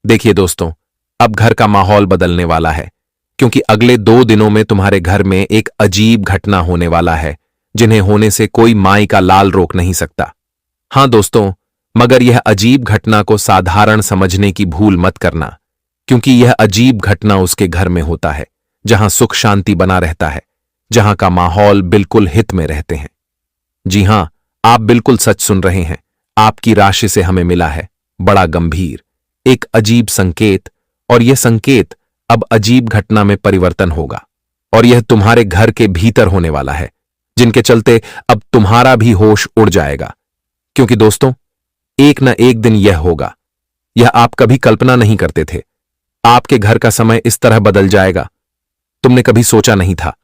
देखिए दोस्तों, अब घर का माहौल बदलने वाला है, क्योंकि अगले 2 दिनों में तुम्हारे घर में एक अजीब घटना होने वाला है, जिन्हें होने से कोई माई का लाल रोक नहीं सकता। हां दोस्तों, मगर यह अजीब घटना को साधारण समझने की भूल मत करना, क्योंकि यह अजीब घटना उसके घर में होता है, जहां सुख शांति बना रहता है, जहां का माहौल बिल्कुल हित में रहते हैं। जी हां, आप बिल्कुल सच सुन रहे हैं। आपकी राशि से हमें मिला है बड़ा गंभीर, एक अजीब संकेत, और यह संकेत अब अजीब घटना में परिवर्तन होगा, और यह तुम्हारे घर के भीतर होने वाला है, जिनके चलते अब तुम्हारा भी होश उड़ जाएगा। क्योंकि दोस्तों, एक न एक दिन यह होगा, यह आप कभी कल्पना नहीं करते थे। आपके घर का समय इस तरह बदल जाएगा, तुमने कभी सोचा नहीं था।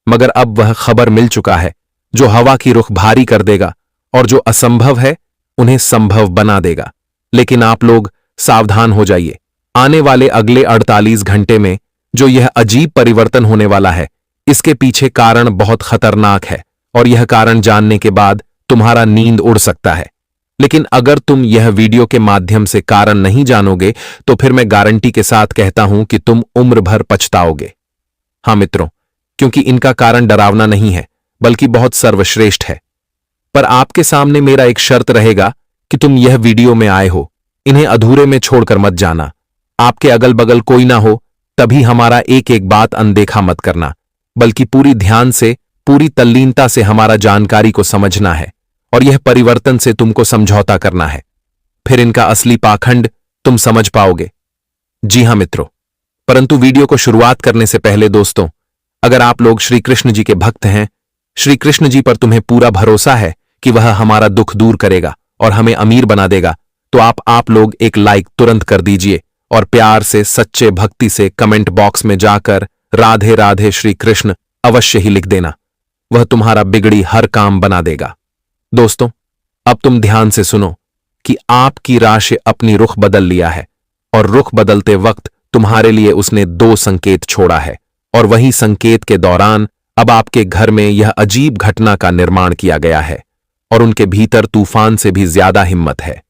मगर अब वह खबर मिल चुका है, जो हवा की रुख भारी कर देगा, और जो असंभव है उन्हें संभव बना देगा। लेकिन आप लोग सावधान हो जाइए। आने वाले अगले 48 घंटे में जो यह अजीब परिवर्तन होने वाला है, इसके पीछे कारण बहुत खतरनाक है, और यह कारण जानने के बाद तुम्हारा नींद उड़ सकता है। लेकिन अगर तुम यह वीडियो के माध्यम से कारण नहीं जानोगे, तो फिर मैं गारंटी के साथ कहता हूं कि तुम उम्र भर पछताओगे। हां मित्रों, क्योंकि इनका कारण डरावना नहीं है, बल्कि बहुत सर्वश्रेष्ठ है। पर आपके सामने मेरा एक शर्त रहेगा कि तुम यह वीडियो में आए हो, इन्हें अधूरे में छोड़कर मत जाना। आपके अगल बगल कोई ना हो, तभी हमारा एक एक बात अनदेखा मत करना, बल्कि पूरी ध्यान से, पूरी तल्लीनता से हमारा जानकारी को समझना है, और यह परिवर्तन से तुमको समझौता करना है। फिर इनका असली पाखंड तुम समझ पाओगे। जी हां मित्रों, परंतु वीडियो को शुरुआत करने से पहले दोस्तों, अगर आप लोग श्री कृष्ण जी के भक्त हैं, श्री कृष्ण जी पर तुम्हें पूरा भरोसा है कि वह हमारा दुख दूर करेगा और हमें अमीर बना देगा, तो आप लोग एक लाइक तुरंत कर दीजिए, और प्यार से, सच्चे भक्ति से कमेंट बॉक्स में जाकर राधे राधे श्री कृष्ण अवश्य ही लिख देना। वह तुम्हारा बिगड़ी हर काम बना देगा। दोस्तों, अब तुम ध्यान से सुनो कि आपकी राशि अपनी रुख बदल लिया है, और रुख बदलते वक्त तुम्हारे लिए उसने 2 संकेत छोड़ा है, और वही संकेत के दौरान अब आपके घर में यह अजीब घटना का निर्माण किया गया है, और उनके भीतर तूफान से भी ज्यादा हिम्मत है।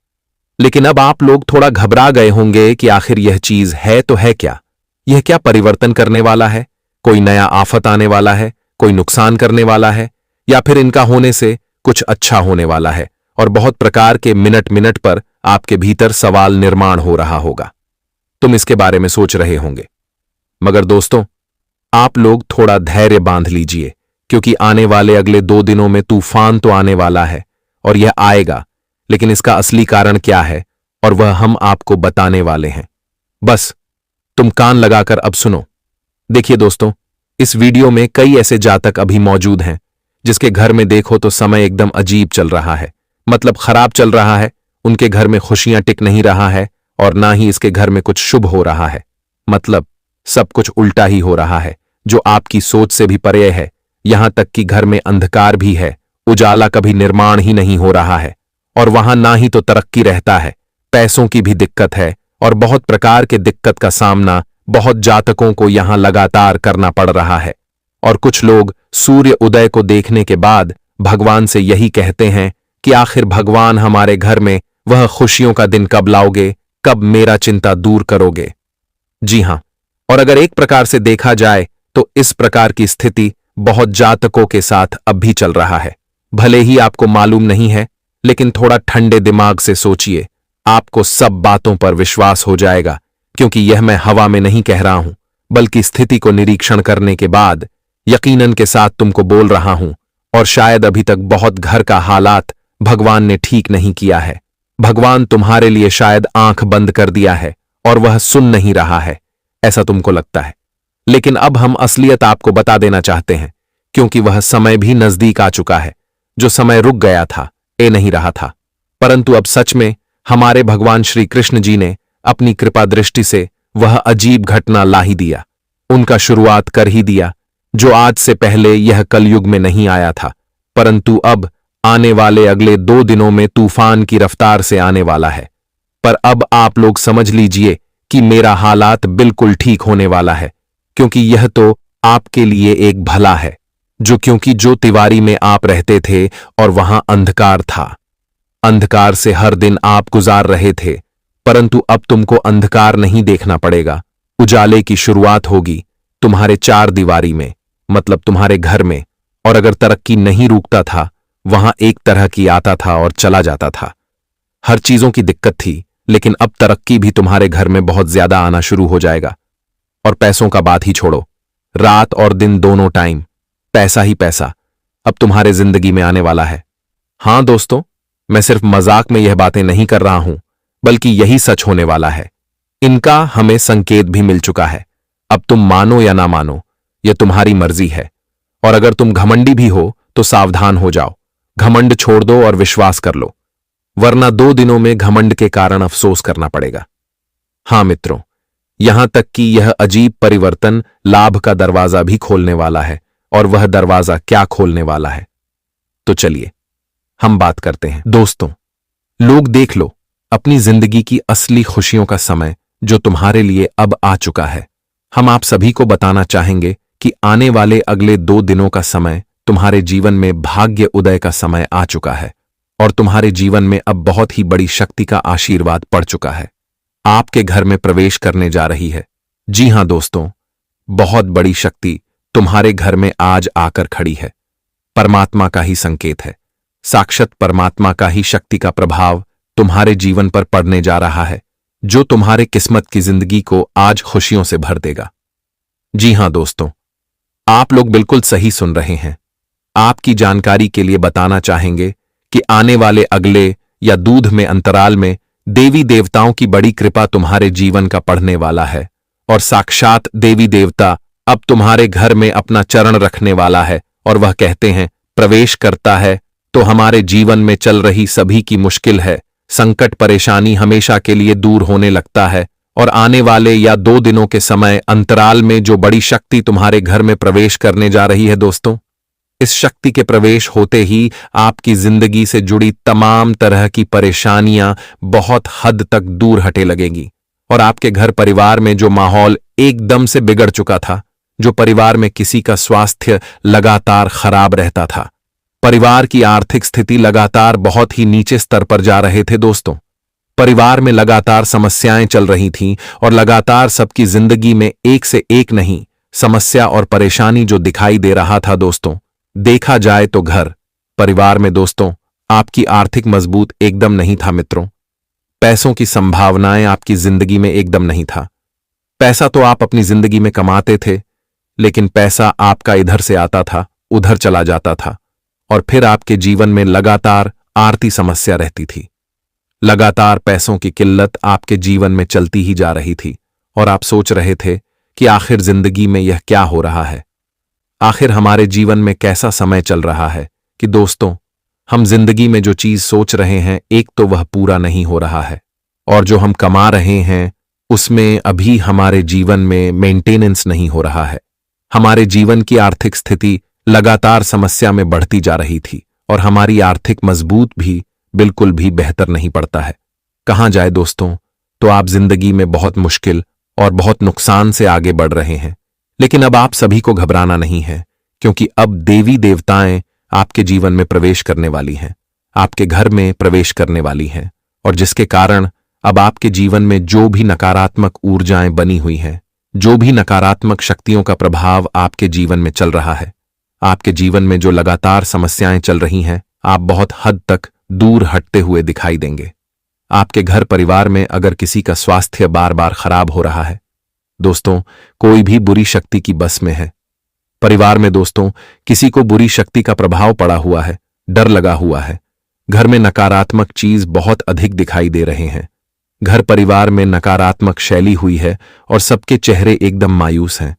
लेकिन अब आप लोग थोड़ा घबरा गए होंगे कि आखिर यह चीज है तो है क्या? यह क्या परिवर्तन करने वाला है? कोई नया आफत आने वाला है? कोई नुकसान करने वाला है? या फिर इनका होने से कुछ अच्छा होने वाला है? और बहुत प्रकार के मिनट मिनट पर आपके भीतर सवाल निर्माण हो रहा होगा। तुम इसके बारे में सोच रहे होंगे। मगर दोस्तों, आप लोग थोड़ा धैर्य बांध लीजिए, क्योंकि आने वाले अगले 2 दिनों में तूफान तो आने वाला है, और यह आएगा, लेकिन इसका असली कारण क्या है, और वह हम आपको बताने वाले हैं। बस तुम कान लगाकर अब सुनो। देखिए दोस्तों, इस वीडियो में कई ऐसे जातक अभी मौजूद हैं, जिसके घर में देखो तो समय एकदम अजीब चल रहा है, मतलब खराब चल रहा है। उनके घर में खुशियां टिक नहीं रहा है, और ना ही इसके घर में कुछ शुभ हो रहा है। मतलब सब कुछ उल्टा ही हो रहा है, जो आपकी सोच से भी परे है। यहां तक कि घर में अंधकार भी है, उजाला कभी निर्माण ही नहीं हो रहा है, और वहां ना ही तो तरक्की रहता है, पैसों की भी दिक्कत है, और बहुत प्रकार के दिक्कत का सामना बहुत जातकों को यहां लगातार करना पड़ रहा है। और कुछ लोग सूर्य उदय को देखने के बाद भगवान से यही कहते हैं कि आखिर भगवान हमारे घर में वह खुशियों का दिन कब लाओगे, कब मेरा चिंता दूर करोगे। जी हां, और अगर एक प्रकार से देखा जाए तो इस प्रकार की स्थिति बहुत जातकों के साथ अब भी चल रहा है। भले ही आपको मालूम नहीं है, लेकिन थोड़ा ठंडे दिमाग से सोचिए, आपको सब बातों पर विश्वास हो जाएगा, क्योंकि यह मैं हवा में नहीं कह रहा हूं, बल्कि स्थिति को निरीक्षण करने के बाद यकीनन के साथ तुमको बोल रहा हूं। और शायद अभी तक बहुत घर का हालात भगवान ने ठीक नहीं किया है। भगवान तुम्हारे लिए शायद आंख बंद कर दिया है, और वह सुन नहीं रहा है, ऐसा तुमको लगता है। लेकिन अब हम असलियत आपको बता देना चाहते हैं, क्योंकि वह समय भी नजदीक आ चुका है। जो समय रुक गया था, ए नहीं रहा था, परंतु अब सच में हमारे भगवान श्री कृष्ण जी ने अपनी कृपा दृष्टि से वह अजीब घटना ला ही दिया, उनका शुरुआत कर ही दिया, जो आज से पहले यह कलयुग में नहीं आया था, परंतु अब आने वाले अगले 2 दिनों में तूफान की रफ्तार से आने वाला है। पर अब आप लोग समझ लीजिए कि मेरा हालात बिल्कुल ठीक होने वाला है, क्योंकि यह तो आपके लिए एक भला है, क्योंकि जो तिवारी में आप रहते थे और वहां अंधकार था, अंधकार से हर दिन आप गुजार रहे थे, परंतु अब तुमको अंधकार नहीं देखना पड़ेगा, उजाले की शुरुआत होगी तुम्हारे चार दीवारी में, मतलब तुम्हारे घर में। और अगर तरक्की नहीं रुकता था, वहां एक तरह की आता था और चला जाता था। हर चीजों की दिक्कत थी, लेकिन अब तरक्की भी तुम्हारे घर में बहुत ज्यादा आना शुरू हो जाएगा। और पैसों का बात ही छोड़ो, रात और दिन दोनों टाइम पैसा ही पैसा अब तुम्हारे जिंदगी में आने वाला है। हां दोस्तों, मैं सिर्फ मजाक में यह बातें नहीं कर रहा हूं, बल्कि यही सच होने वाला है। इनका हमें संकेत भी मिल चुका है। अब तुम मानो या ना मानो, यह तुम्हारी मर्जी है। और अगर तुम घमंडी भी हो तो सावधान हो जाओ, घमंड छोड़ दो और विश्वास कर लो, वरना 2 दिनों में घमंड के कारण अफसोस करना पड़ेगा। हां मित्रों, यहां तक कि यह अजीब परिवर्तन लाभ का दरवाजा भी खोलने वाला है। और वह दरवाजा क्या खोलने वाला है, तो चलिए हम बात करते हैं। दोस्तों, लोग देख लो, अपनी जिंदगी की असली खुशियों का समय जो तुम्हारे लिए अब आ चुका है। हम आप सभी को बताना चाहेंगे कि आने वाले अगले 2 दिनों का समय तुम्हारे जीवन में भाग्य उदय का समय आ चुका है और तुम्हारे जीवन में अब बहुत ही बड़ी शक्ति का आशीर्वाद पड़ चुका है, आपके घर में प्रवेश करने जा रही है। जी हां दोस्तों, बहुत बड़ी शक्ति तुम्हारे घर में आज आकर खड़ी है। परमात्मा का ही संकेत है, साक्षात परमात्मा का ही शक्ति का प्रभाव तुम्हारे जीवन पर पड़ने जा रहा है, जो तुम्हारे किस्मत की जिंदगी को आज खुशियों से भर देगा। जी हां दोस्तों, आप लोग बिल्कुल सही सुन रहे हैं। आपकी जानकारी के लिए बताना चाहेंगे कि आने वाले अगले या दूध में अंतराल में देवी देवताओं की बड़ी कृपा तुम्हारे जीवन का पढ़ने वाला है और साक्षात देवी देवता अब तुम्हारे घर में अपना चरण रखने वाला है। और वह कहते हैं, प्रवेश करता है तो हमारे जीवन में चल रही सभी की मुश्किल है, संकट परेशानी हमेशा के लिए दूर होने लगता है। और आने वाले या 2 दिनों के समय अंतराल में जो बड़ी शक्ति तुम्हारे घर में प्रवेश करने जा रही है दोस्तों, इस शक्ति के प्रवेश होते ही आपकी जिंदगी से जुड़ी तमाम तरह की परेशानियां बहुत हद तक दूर हटे लगेंगी। और आपके घर परिवार में जो माहौल एकदम से बिगड़ चुका था, जो परिवार में किसी का स्वास्थ्य लगातार खराब रहता था, परिवार की आर्थिक स्थिति लगातार बहुत ही नीचे स्तर पर जा रहे थे दोस्तों, परिवार में लगातार समस्याएं चल रही थीं और लगातार सबकी जिंदगी में एक से एक नहीं समस्या और परेशानी जो दिखाई दे रहा था दोस्तों, देखा जाए तो घर परिवार में दोस्तों आपकी आर्थिक मजबूत एकदम नहीं था मित्रों। पैसों की संभावनाएं आपकी जिंदगी में एकदम नहीं था। पैसा तो आप अपनी जिंदगी में कमाते थे, लेकिन पैसा आपका इधर से आता था उधर चला जाता था और फिर आपके जीवन में लगातार आर्थिक समस्या रहती थी। लगातार पैसों की किल्लत आपके जीवन में चलती ही जा रही थी और आप सोच रहे थे कि आखिर जिंदगी में यह क्या हो रहा है, आखिर हमारे जीवन में कैसा समय चल रहा है कि दोस्तों हम जिंदगी में जो चीज सोच रहे हैं एक तो वह पूरा नहीं हो रहा है और जो हम कमा रहे हैं उसमें अभी हमारे जीवन में मेंटेनेंस नहीं हो रहा है। हमारे जीवन की आर्थिक स्थिति लगातार समस्या में बढ़ती जा रही थी और हमारी आर्थिक मजबूत भी बिल्कुल भी बेहतर नहीं पड़ता है। कहां जाए दोस्तों, तो आप जिंदगी में बहुत मुश्किल और बहुत नुकसान से आगे बढ़ रहे हैं। लेकिन अब आप सभी को घबराना नहीं है, क्योंकि अब देवी देवताएं आपके जीवन में प्रवेश करने वाली हैं, आपके घर में प्रवेश करने वाली हैं, और जिसके कारण अब आपके जीवन में जो भी नकारात्मक ऊर्जाएं बनी हुई हैं, जो भी नकारात्मक शक्तियों का प्रभाव आपके जीवन में चल रहा है, आपके जीवन में जो लगातार समस्याएं चल रही हैं, आप बहुत हद तक दूर हटते हुए दिखाई देंगे। आपके घर परिवार में अगर किसी का स्वास्थ्य बार बार खराब हो रहा है दोस्तों, कोई भी बुरी शक्ति की बस में है। परिवार में दोस्तों किसी को बुरी शक्ति का प्रभाव पड़ा हुआ है, डर लगा हुआ है, घर में नकारात्मक चीज बहुत अधिक दिखाई दे रहे हैं, घर परिवार में नकारात्मक शैली हुई है और सबके चेहरे एकदम मायूस हैं,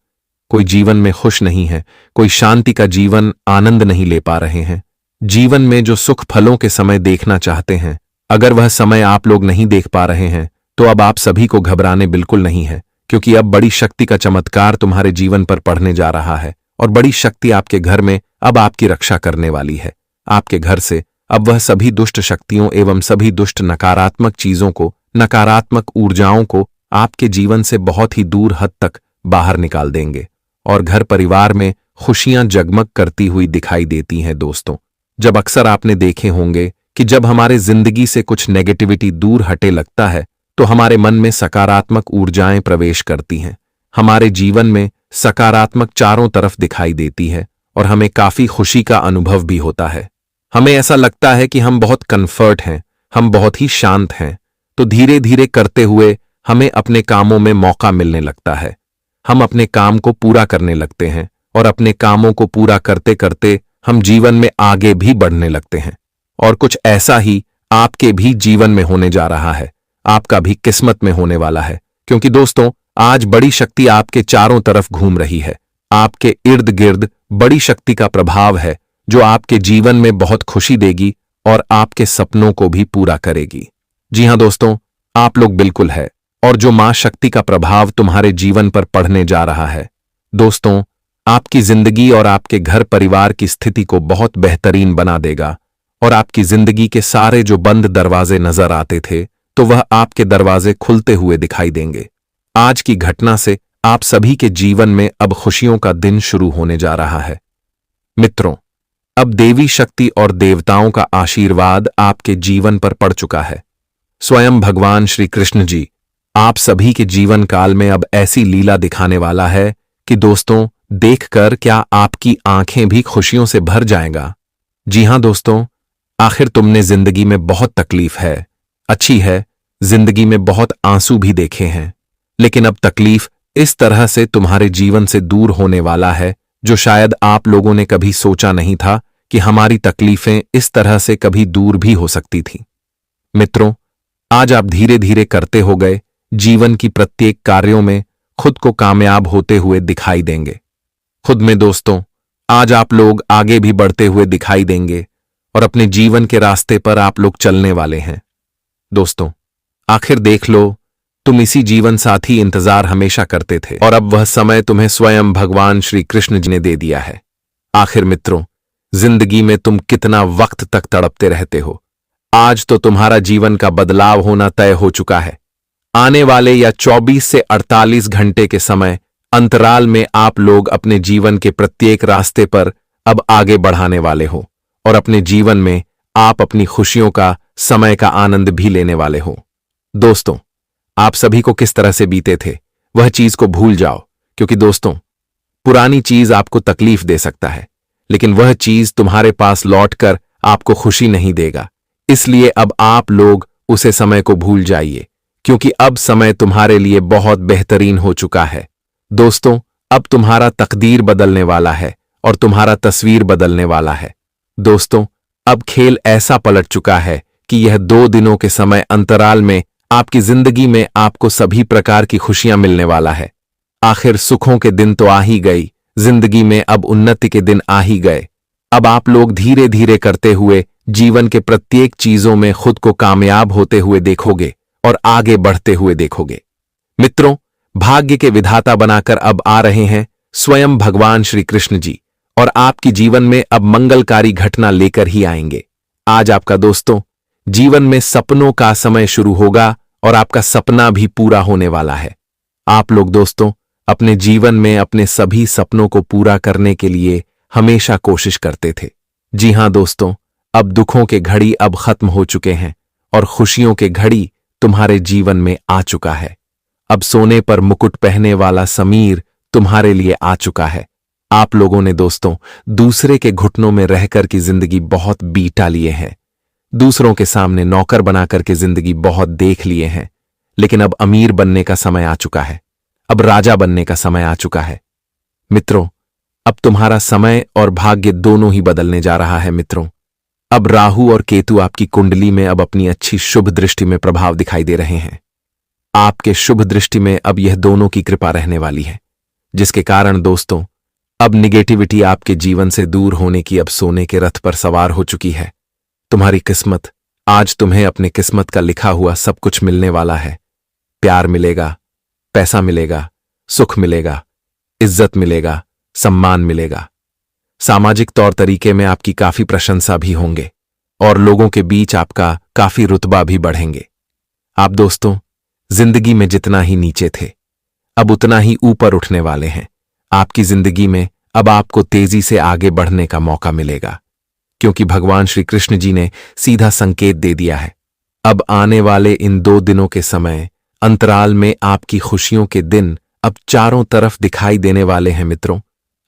कोई जीवन में खुश नहीं है, कोई शांति का जीवन आनंद नहीं ले पा रहे हैं। जीवन में जो सुख फलों के समय देखना चाहते हैं, अगर वह समय आप लोग नहीं देख पा रहे हैं तो अब आप सभी को घबराने बिल्कुल नहीं है, क्योंकि अब बड़ी शक्ति का चमत्कार तुम्हारे जीवन पर पड़ने जा रहा है और बड़ी शक्ति आपके घर में अब आपकी रक्षा करने वाली है। आपके घर से अब वह सभी दुष्ट शक्तियों एवं सभी दुष्ट नकारात्मक चीजों को, नकारात्मक ऊर्जाओं को आपके जीवन से बहुत ही दूर हद तक बाहर निकाल देंगे और घर परिवार में खुशियां जगमग करती हुई दिखाई देती हैं दोस्तों। जब अक्सर आपने देखे होंगे कि जब हमारे जिंदगी से कुछ नेगेटिविटी दूर हटे लगता है तो हमारे मन में सकारात्मक ऊर्जाएं प्रवेश करती हैं। हमारे जीवन में सकारात्मक चारों तरफ दिखाई देती है और हमें काफी खुशी का अनुभव भी होता है। हमें ऐसा लगता है कि हम बहुत कंफर्ट हैं, हम बहुत ही शांत हैं। तो धीरे धीरे करते हुए हमें अपने कामों में मौका मिलने लगता है। हम अपने काम को पूरा करने लगते हैं और अपने कामों को पूरा करते करते हम जीवन में आगे भी बढ़ने लगते हैं। और कुछ ऐसा ही आपके भी जीवन में होने जा रहा है, आपका भी किस्मत में होने वाला है। क्योंकि दोस्तों, आज बड़ी शक्ति आपके चारों तरफ घूम रही है। आपके इर्द गिर्द बड़ी शक्ति का प्रभाव है जो आपके जीवन में बहुत खुशी देगी और आपके सपनों को भी पूरा करेगी। जी हां दोस्तों, आप लोग बिल्कुल है। और जो मां शक्ति का प्रभाव तुम्हारे जीवन पर पड़ने जा रहा है, दोस्तों, आपकी जिंदगी और आपके घर परिवार की स्थिति को बहुत बेहतरीन बना देगा। और आपकी जिंदगी के सारे जो बंद दरवाजे नजर आते थे, तो वह आपके दरवाजे खुलते हुए दिखाई देंगे। आज की घटना से आप सभी के जीवन में अब खुशियों का दिन शुरू होने जा रहा है। मित्रों, अब देवी शक्ति और देवताओं का आशीर्वाद आपके जीवन पर पड़ चुका है। स्वयं भगवान श्री कृष्ण जी आप सभी के जीवन काल में अब ऐसी लीला दिखाने वाला है कि दोस्तों, देखकर क्या आपकी आंखें भी खुशियों से भर जाएगा। जी हां दोस्तों, आखिर तुमने जिंदगी में बहुत तकलीफ है, अच्छी है, जिंदगी में बहुत आंसू भी देखे हैं, लेकिन अब तकलीफ इस तरह से तुम्हारे जीवन से दूर होने वाला है जो शायद आप लोगों ने कभी सोचा नहीं था कि हमारी तकलीफें इस तरह से कभी दूर भी हो सकती थीं। मित्रों, आज आप धीरे धीरे करते हो गए जीवन की प्रत्येक कार्यों में खुद को कामयाब होते हुए दिखाई देंगे। खुद में दोस्तों, आज आप लोग आगे भी बढ़ते हुए दिखाई देंगे और अपने जीवन के रास्ते पर आप लोग चलने वाले हैं। दोस्तों, आखिर देख लो, तुम इसी जीवन साथी इंतजार हमेशा करते थे और अब वह समय तुम्हें स्वयं भगवान श्री कृष्ण जी ने दे दिया है। आखिर मित्रों, जिंदगी में तुम कितना वक्त तक तड़पते रहते हो। आज तो तुम्हारा जीवन का बदलाव होना तय हो चुका है। आने वाले या 24 से 48 घंटे के समय अंतराल में आप लोग अपने जीवन के प्रत्येक रास्ते पर अब आगे बढ़ाने वाले हो और अपने जीवन में आप अपनी खुशियों का समय का आनंद भी लेने वाले हो। दोस्तों, आप सभी को किस तरह से बीते थे वह चीज को भूल जाओ, क्योंकि दोस्तों, पुरानी चीज आपको तकलीफ दे सकता है, लेकिन वह चीज तुम्हारे पास लौटकर आपको खुशी नहीं देगा। इसलिए अब आप लोग उसे समय को भूल जाइए, क्योंकि अब समय तुम्हारे लिए बहुत बेहतरीन हो चुका है। दोस्तों, अब तुम्हारा तकदीर बदलने वाला है और तुम्हारा तस्वीर बदलने वाला है। दोस्तों, अब खेल ऐसा पलट चुका है कि यह 2 दिनों के समय अंतराल में आपकी जिंदगी में आपको सभी प्रकार की खुशियां मिलने वाला है। आखिर सुखों के दिन तो आ ही गई, जिंदगी में अब उन्नति के दिन आ ही गए। अब आप लोग धीरे धीरे करते हुए जीवन के प्रत्येक चीजों में खुद को कामयाब होते हुए देखोगे और आगे बढ़ते हुए देखोगे। मित्रों, भाग्य के विधाता बनाकर अब आ रहे हैं स्वयं भगवान श्री कृष्ण जी और आपकी जीवन में अब मंगलकारी घटना लेकर ही आएंगे। आज आपका दोस्तों जीवन में सपनों का समय शुरू होगा और आपका सपना भी पूरा होने वाला है। आप लोग दोस्तों अपने जीवन में अपने सभी सपनों को पूरा करने के लिए हमेशा कोशिश करते थे। जी हां दोस्तों, अब दुखों के घड़ी अब खत्म हो चुके हैं और खुशियों के घड़ी तुम्हारे जीवन में आ चुका है। अब सोने पर मुकुट पहने वाला समीर तुम्हारे लिए आ चुका है। आप लोगों ने दोस्तों दूसरे के घुटनों में रहकर की जिंदगी बहुत बीता लिए हैं, दूसरों के सामने नौकर बनाकर के जिंदगी बहुत देख लिए हैं, लेकिन अब अमीर बनने का समय आ चुका है, अब राजा बनने का समय आ चुका है। मित्रों, अब तुम्हारा समय और भाग्य दोनों ही बदलने जा रहा है। मित्रों, अब राहु और केतु आपकी कुंडली में अब अपनी अच्छी शुभ दृष्टि में प्रभाव दिखाई दे रहे हैं। आपके शुभ दृष्टि में अब यह दोनों की कृपा रहने वाली है, जिसके कारण दोस्तों अब निगेटिविटी आपके जीवन से दूर होने की अब सोने के रथ पर सवार हो चुकी है। तुम्हारी किस्मत, आज तुम्हें अपने किस्मत का लिखा हुआ सब कुछ मिलने वाला है। प्यार मिलेगा, पैसा मिलेगा, सुख मिलेगा, इज्जत मिलेगा, सम्मान मिलेगा। सामाजिक तौर तरीके में आपकी काफी प्रशंसा भी होंगे और लोगों के बीच आपका काफी रुतबा भी बढ़ेंगे। आप दोस्तों जिंदगी में जितना ही नीचे थे अब उतना ही ऊपर उठने वाले हैं। आपकी जिंदगी में अब आपको तेजी से आगे बढ़ने का मौका मिलेगा, क्योंकि भगवान श्री कृष्ण जी ने सीधा संकेत दे दिया है। अब आने वाले इन 2 दिनों के समय अंतराल में आपकी खुशियों के दिन अब चारों तरफ दिखाई देने वाले हैं मित्रों।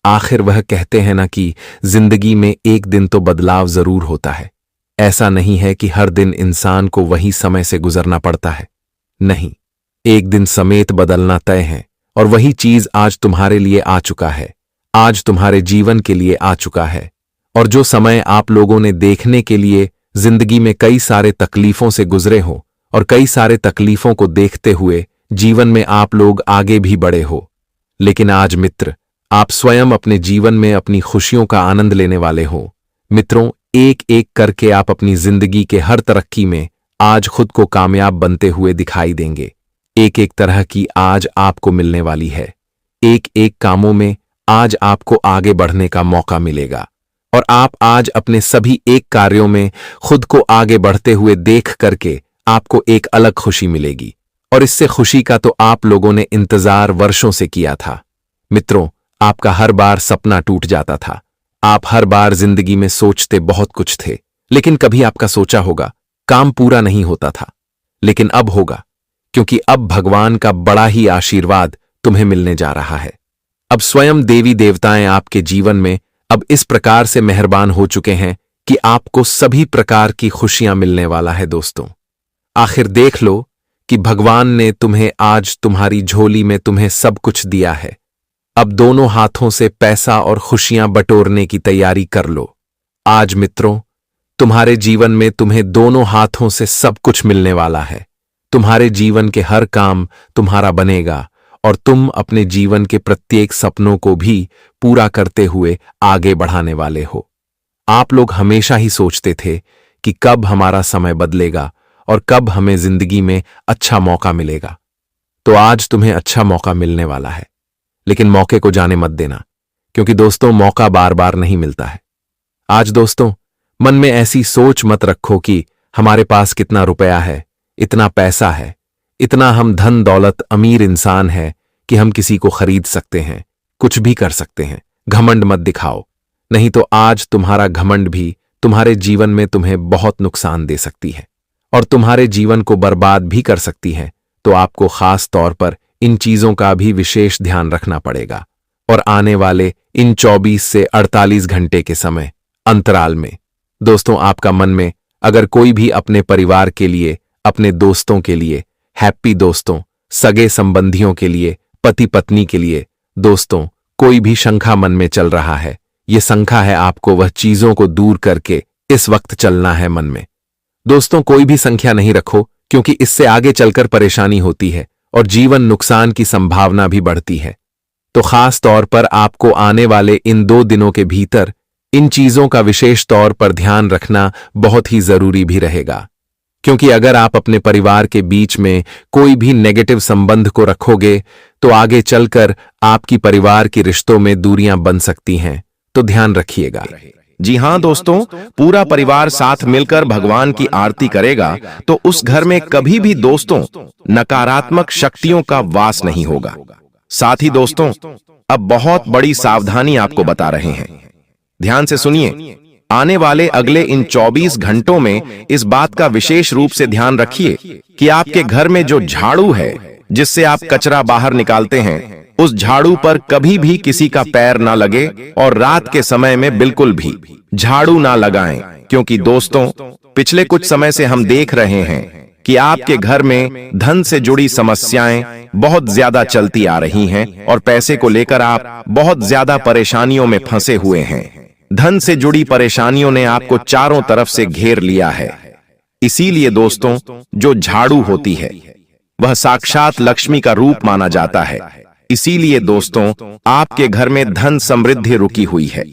आखिर वह कहते हैं ना कि जिंदगी में एक दिन तो बदलाव जरूर होता है। ऐसा नहीं है कि हर दिन इंसान को वही समय से गुजरना पड़ता है। नहीं, एक दिन समेत बदलना तय है और वही चीज आज तुम्हारे लिए आ चुका है, आज तुम्हारे जीवन के लिए आ चुका है। और जो समय आप लोगों ने देखने के लिए जिंदगी में कई सारे तकलीफों से गुजरे हो और कई सारे तकलीफों को देखते हुए जीवन में आप लोग आगे भी बढ़े हो, लेकिन आज मित्र आप स्वयं अपने जीवन में अपनी खुशियों का आनंद लेने वाले हो। मित्रों, एक एक करके आप अपनी जिंदगी के हर तरक्की में आज खुद को कामयाब बनते हुए दिखाई देंगे। एक एक तरह की आज आपको मिलने वाली है। एक एक कामों में आज आपको आगे बढ़ने का मौका मिलेगा और आप आज अपने सभी एक कार्यों में खुद को आगे बढ़ते हुए देख करके आपको एक अलग खुशी मिलेगी और इससे खुशी का तो आप लोगों ने इंतजार वर्षों से किया था। मित्रों, आपका हर बार सपना टूट जाता था। आप हर बार जिंदगी में सोचते बहुत कुछ थे, लेकिन कभी आपका सोचा होगा काम पूरा नहीं होता था। लेकिन अब होगा, क्योंकि अब भगवान का बड़ा ही आशीर्वाद तुम्हें मिलने जा रहा है। अब स्वयं देवी देवताएं आपके जीवन में अब इस प्रकार से मेहरबान हो चुके हैं कि आपको सभी प्रकार की खुशियां मिलने वाला है। दोस्तों, आखिर देख लो कि भगवान ने तुम्हें आज तुम्हारी झोली में तुम्हें सब कुछ दिया है। अब दोनों हाथों से पैसा और खुशियां बटोरने की तैयारी कर लो। आज मित्रों, तुम्हारे जीवन में तुम्हें दोनों हाथों से सब कुछ मिलने वाला है। तुम्हारे जीवन के हर काम तुम्हारा बनेगा और तुम अपने जीवन के प्रत्येक सपनों को भी पूरा करते हुए आगे बढ़ाने वाले हो। आप लोग हमेशा ही सोचते थे कि कब हमारा समय बदलेगा और कब हमें जिंदगी में अच्छा मौका मिलेगा। तो आज तुम्हें अच्छा मौका मिलने वाला है, लेकिन मौके को जाने मत देना, क्योंकि दोस्तों मौका बार बार नहीं मिलता है। आज दोस्तों मन में ऐसी सोच मत रखो कि हमारे पास कितना रुपया है, इतना पैसा है, इतना हम धन दौलत अमीर इंसान है कि हम किसी को खरीद सकते हैं, कुछ भी कर सकते हैं। घमंड मत दिखाओ, नहीं तो आज तुम्हारा घमंड भी तुम्हारे जीवन में तुम्हें बहुत नुकसान दे सकती है और तुम्हारे जीवन को बर्बाद भी कर सकती है। तो आपको खास तौर पर इन चीजों का भी विशेष ध्यान रखना पड़ेगा। और आने वाले इन 24 से 48 घंटे के समय अंतराल में दोस्तों आपका मन में अगर कोई भी अपने परिवार के लिए, अपने दोस्तों के लिए, हैप्पी दोस्तों, सगे संबंधियों के लिए, पति पत्नी के लिए दोस्तों कोई भी शंका मन में चल रहा है, ये शंका है आपको वह चीजों को दूर करके इस वक्त चलना है मन में। दोस्तों कोई भी संख्या नहीं रखो, क्योंकि इससे आगे चलकर परेशानी होती है और जीवन नुकसान की संभावना भी बढ़ती है। तो खास तौर पर आपको आने वाले इन 2 दिनों के भीतर इन चीजों का विशेष तौर पर ध्यान रखना बहुत ही जरूरी भी रहेगा, क्योंकि अगर आप अपने परिवार के बीच में कोई भी नेगेटिव संबंध को रखोगे तो आगे चलकर आपकी परिवार की रिश्तों में दूरियां बन सकती हैं। तो ध्यान रखिएगा। जी हाँ दोस्तों, पूरा परिवार साथ मिलकर भगवान की आरती करेगा तो उस घर में कभी भी दोस्तों नकारात्मक शक्तियों का वास नहीं होगा। साथ ही दोस्तों अब बहुत बड़ी सावधानी आपको बता रहे हैं, ध्यान से सुनिए। आने वाले अगले इन 24 घंटों में इस बात का विशेष रूप से ध्यान रखिए कि आपके घर में जो झाड़ू है जिससे आप कचरा बाहर निकालते हैं, उस झाड़ू पर कभी भी किसी का पैर ना लगे और रात के समय में बिल्कुल भी झाड़ू ना लगाएं, क्योंकि दोस्तों पिछले कुछ समय से हम देख रहे हैं कि आपके घर में धन से जुड़ी समस्याएं बहुत ज्यादा चलती आ रही हैं और पैसे को लेकर आप बहुत ज्यादा परेशानियों में फंसे हुए हैं। धन से जुड़ी परेशानियों ने आपको चारों तरफ से घेर लिया है। इसीलिए दोस्तों जो झाड़ू होती है वह साक्षात लक्ष्मी का रूप माना जाता है। इसीलिए दोस्तों आपके घर में धन समृद्धि रुकी हुई है।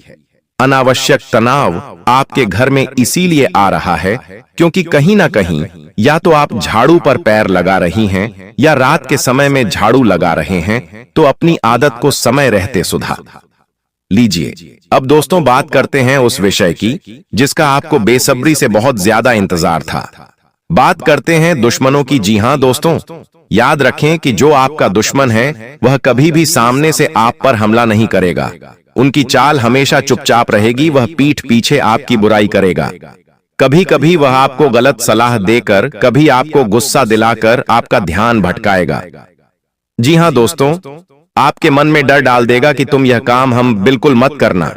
अनावश्यक तनाव आपके घर में इसीलिए आ रहा है क्योंकि कहीं ना कहीं या तो आप झाड़ू पर पैर लगा रही हैं या रात के समय में झाड़ू लगा रहे हैं। तो अपनी आदत को समय रहते सुधार लीजिए। अब दोस्तों बात करते हैं उस विषय की जिसका आपको बेसब्री से बहुत ज्यादा इंतजार था। बात करते हैं दुश्मनों की। जी हां दोस्तों, याद रखें कि जो आपका दुश्मन है वह कभी भी सामने से आप पर हमला नहीं करेगा। उनकी चाल हमेशा चुपचाप रहेगी, वह पीठ पीछे आपकी बुराई करेगा। कभी कभी वह आपको गलत सलाह देकर, कभी आपको गुस्सा दिलाकर आपका ध्यान भटकाएगा। जी हाँ दोस्तों, आपके मन में डर डाल देगा कि तुम यह काम हम बिल्कुल मत करना,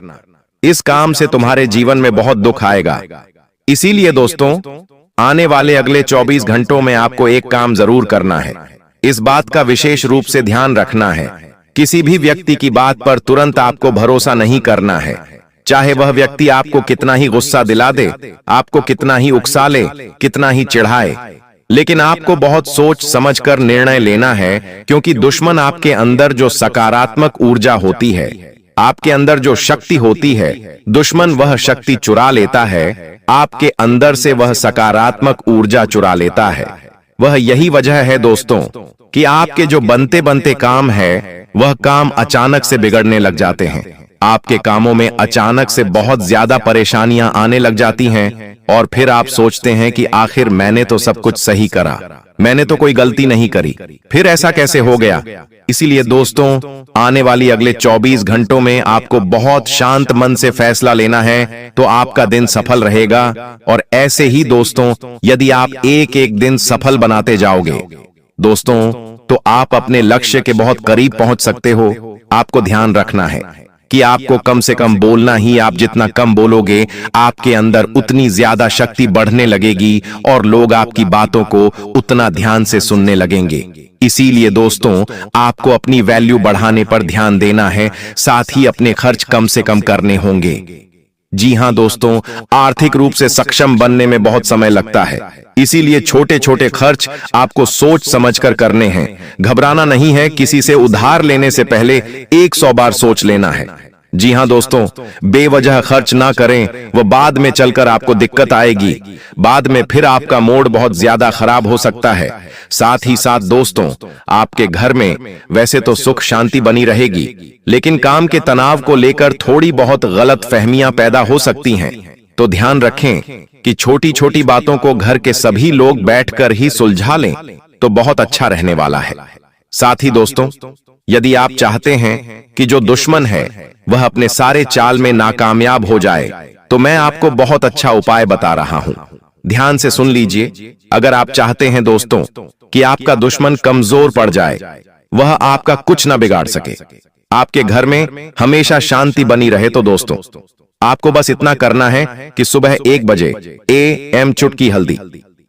इस काम से तुम्हारे जीवन में बहुत दुख आएगा। इसीलिए दोस्तों, आने वाले अगले 24 घंटों में आपको एक काम जरूर करना है। इस बात का विशेष रूप से ध्यान रखना है, किसी भी व्यक्ति की बात पर तुरंत आपको भरोसा नहीं करना है। चाहे वह व्यक्ति आपको कितना ही गुस्सा दिला दे, आपको कितना ही उकसा ले, कितना ही चिढ़ाए, लेकिन आपको बहुत सोच समझकर निर्णय लेना है, क्योंकि दुश्मन आपके अंदर जो सकारात्मक ऊर्जा होती है, आपके अंदर जो शक्ति होती है, दुश्मन वह शक्ति चुरा लेता है, आपके अंदर से वह सकारात्मक ऊर्जा चुरा लेता है। वह यही वजह है दोस्तों कि आपके जो बनते बनते काम है, वह काम अचानक से बिगड़ने लग जाते हैं। आपके कामों में अचानक से बहुत ज्यादा परेशानियां आने लग जाती हैं और फिर आप सोचते हैं कि आखिर मैंने तो सब कुछ सही करा, मैंने तो कोई गलती नहीं करी, फिर ऐसा कैसे हो गया। इसीलिए दोस्तों, आने वाली अगले 24 घंटों में आपको बहुत शांत मन से फैसला लेना है, तो आपका दिन सफल रहेगा। और ऐसे ही दोस्तों, यदि आप एक एक दिन सफल बनाते जाओगे दोस्तों, तो आप अपने लक्ष्य के बहुत करीब पहुंच सकते हो। आपको ध्यान रखना है कि आपको कम से कम बोलना ही, आप जितना कम बोलोगे, आपके अंदर उतनी ज्यादा शक्ति बढ़ने लगेगी और लोग आपकी बातों को उतना ध्यान से सुनने लगेंगे। इसीलिए दोस्तों, आपको अपनी वैल्यू बढ़ाने पर ध्यान देना है, साथ ही अपने खर्च कम से कम करने होंगे। जी हाँ दोस्तों, आर्थिक रूप से सक्षम बनने में बहुत समय लगता है, इसीलिए छोटे छोटे खर्च आपको सोच समझकर करने हैं। घबराना नहीं है, किसी से उधार लेने से पहले 100 बार सोच लेना है। जी हाँ दोस्तों, बेवजह खर्च ना करें, वो बाद में चलकर आपको दिक्कत आएगी, बाद में फिर आपका मूड बहुत ज्यादा खराब हो सकता है। साथ ही साथ दोस्तों, आपके घर में वैसे तो सुख शांति बनी रहेगी, लेकिन काम के तनाव को लेकर थोड़ी बहुत गलत फहमियां पैदा हो सकती हैं। तो ध्यान रखें कि छोटी छोटी बातों को घर के सभी लोग बैठकर ही सुलझा लें, तो बहुत अच्छा रहने वाला है। साथ ही दोस्तों, यदि आप चाहते हैं कि जो दुश्मन है वह अपने सारे चाल में नाकामयाब हो जाए, तो मैं आपको बहुत अच्छा उपाय बता रहा हूं। ध्यान से सुन लीजिए। अगर आप चाहते हैं दोस्तों कि आपका दुश्मन कमजोर पड़ जाए, वह आपका कुछ न बिगाड़ सके, आपके घर में हमेशा शांति बनी रहे, तो दोस्तों आपको बस इतना करना है कि सुबह 1 बजे AM चुटकी हल्दी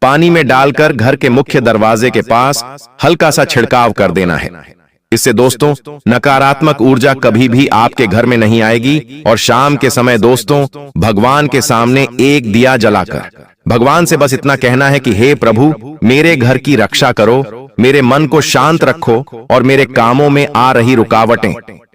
पानी में डालकर घर के मुख्य दरवाजे के पास हल्का सा छिड़काव कर देना है। इससे दोस्तों नकारात्मक ऊर्जा कभी भी आपके घर में नहीं आएगी। और शाम के समय दोस्तों भगवान के सामने एक दिया जलाकर भगवान से बस इतना कहना है कि हे प्रभु, मेरे घर की रक्षा करो, मेरे मन को शांत रखो और मेरे कामों में आ रही रुकावटें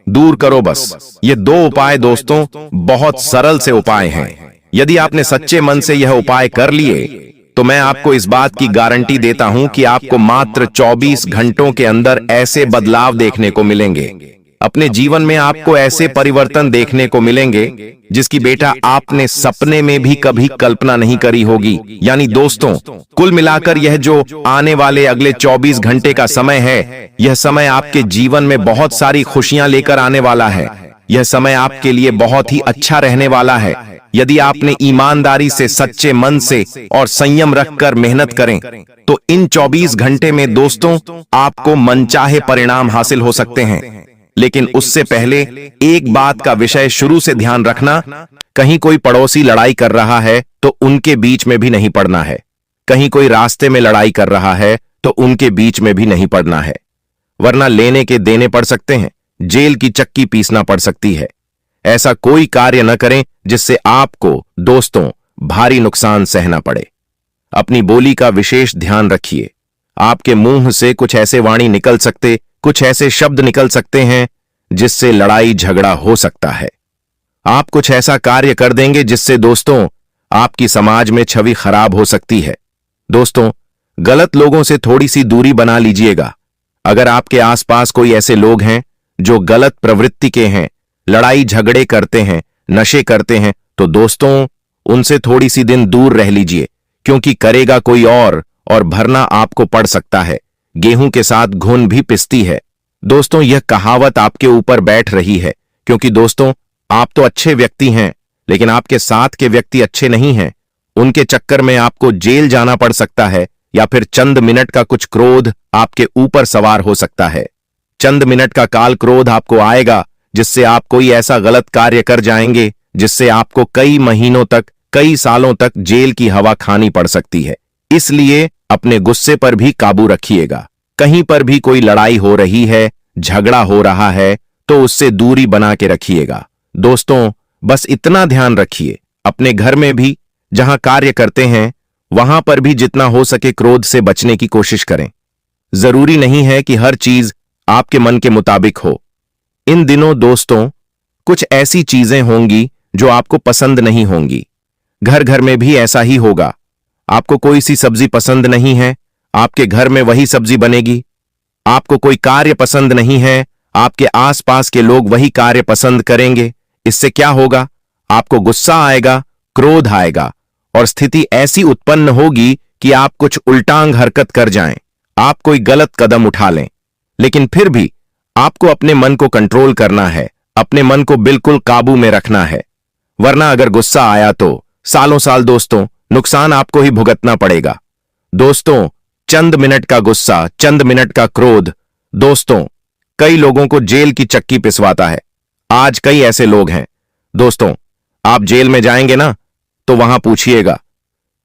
दूर करो। बस ये 2 उपाय दोस्तों बहुत सरल से उपाय हैं। यदि आपने सच्चे मन से यह उपाय कर लिए, तो मैं आपको इस बात की गारंटी देता हूं कि आपको मात्र 24 घंटों के अंदर ऐसे बदलाव देखने को मिलेंगे। अपने जीवन में आपको ऐसे परिवर्तन देखने को मिलेंगे जिसकी बेटा आपने सपने में भी कभी कल्पना नहीं करी होगी। यानी दोस्तों, कुल मिलाकर यह जो आने वाले अगले 24 घंटे का समय है, यह समय आपके जीवन में बहुत सारी खुशियां लेकर आने वाला है। यह समय आपके लिए बहुत ही अच्छा रहने वाला है। यदि आपने ईमानदारी से, सच्चे मन से और संयम रखकर मेहनत करें, तो इन 24 घंटे में दोस्तों आपको मनचाहे परिणाम हासिल हो सकते हैं। लेकिन उससे पहले एक बात का विषय शुरू से ध्यान रखना, कहीं कोई पड़ोसी लड़ाई कर रहा है तो उनके बीच में भी नहीं पड़ना है। कहीं कोई रास्ते में लड़ाई कर रहा है तो उनके बीच में भी नहीं पड़ना है, वरना लेने के देने पड़ सकते हैं, जेल की चक्की पीसना पड़ सकती है। ऐसा कोई कार्य न करें जिससे आपको दोस्तों भारी नुकसान सहना पड़े। अपनी बोली का विशेष ध्यान रखिए। आपके मुंह से कुछ ऐसे वाणी निकल सकते, कुछ ऐसे शब्द निकल सकते हैं जिससे लड़ाई झगड़ा हो सकता है। आप कुछ ऐसा कार्य कर देंगे जिससे दोस्तों आपकी समाज में छवि खराब हो सकती है। दोस्तों, गलत लोगों से थोड़ी सी दूरी बना लीजिएगा। अगर आपके आसपास कोई ऐसे लोग हैं जो गलत प्रवृत्ति के हैं, लड़ाई झगड़े करते हैं, नशे करते हैं, तो दोस्तों उनसे थोड़ी सी दिन दूर रह लीजिए, क्योंकि करेगा कोई और भरना आपको पड़ सकता है। गेहूं के साथ घुन भी पिसती है। दोस्तों, यह कहावत आपके ऊपर बैठ रही है, क्योंकि दोस्तों आप तो अच्छे व्यक्ति हैं, लेकिन आपके साथ के व्यक्ति अच्छे नहीं हैं उनके चक्कर में आपको जेल जाना पड़ सकता है, या फिर चंद मिनट का कुछ क्रोध आपके ऊपर सवार हो सकता है। चंद मिनट का काल क्रोध आपको आएगा, जिससे आप कोई ऐसा गलत कार्य कर जाएंगे जिससे आपको कई महीनों तक, कई सालों तक जेल की हवा खानी पड़ सकती है। इसलिए अपने गुस्से पर भी काबू रखिएगा। कहीं पर भी कोई लड़ाई हो रही है, झगड़ा हो रहा है, तो उससे दूरी बना के रखिएगा। दोस्तों, बस इतना ध्यान रखिए, अपने घर में भी जहां कार्य करते हैं वहां पर भी जितना हो सके क्रोध से बचने की कोशिश करें। जरूरी नहीं है कि हर चीज आपके मन के मुताबिक हो। इन दिनों दोस्तों, कुछ ऐसी चीजें होंगी जो आपको पसंद नहीं होंगी। घर घर में भी ऐसा ही होगा। आपको कोई सी सब्जी पसंद नहीं है, आपके घर में वही सब्जी बनेगी। आपको कोई कार्य पसंद नहीं है, आपके आसपास के लोग वही कार्य पसंद करेंगे। इससे क्या होगा? आपको गुस्सा आएगा, क्रोध आएगा और स्थिति ऐसी उत्पन्न होगी कि आप कुछ उल्टांग हरकत कर जाएं, आप कोई गलत कदम उठा लें। लेकिन फिर भी आपको अपने मन को कंट्रोल करना है, अपने मन को बिल्कुल काबू में रखना है, वरना अगर गुस्सा आया तो सालों साल दोस्तों नुकसान आपको ही भुगतना पड़ेगा। दोस्तों, चंद मिनट का गुस्सा, चंद मिनट का क्रोध दोस्तों कई लोगों को जेल की चक्की पिसवाता है। आज कई ऐसे लोग हैं। दोस्तों, आप जेल में जाएंगे ना, तो वहां पूछिएगा।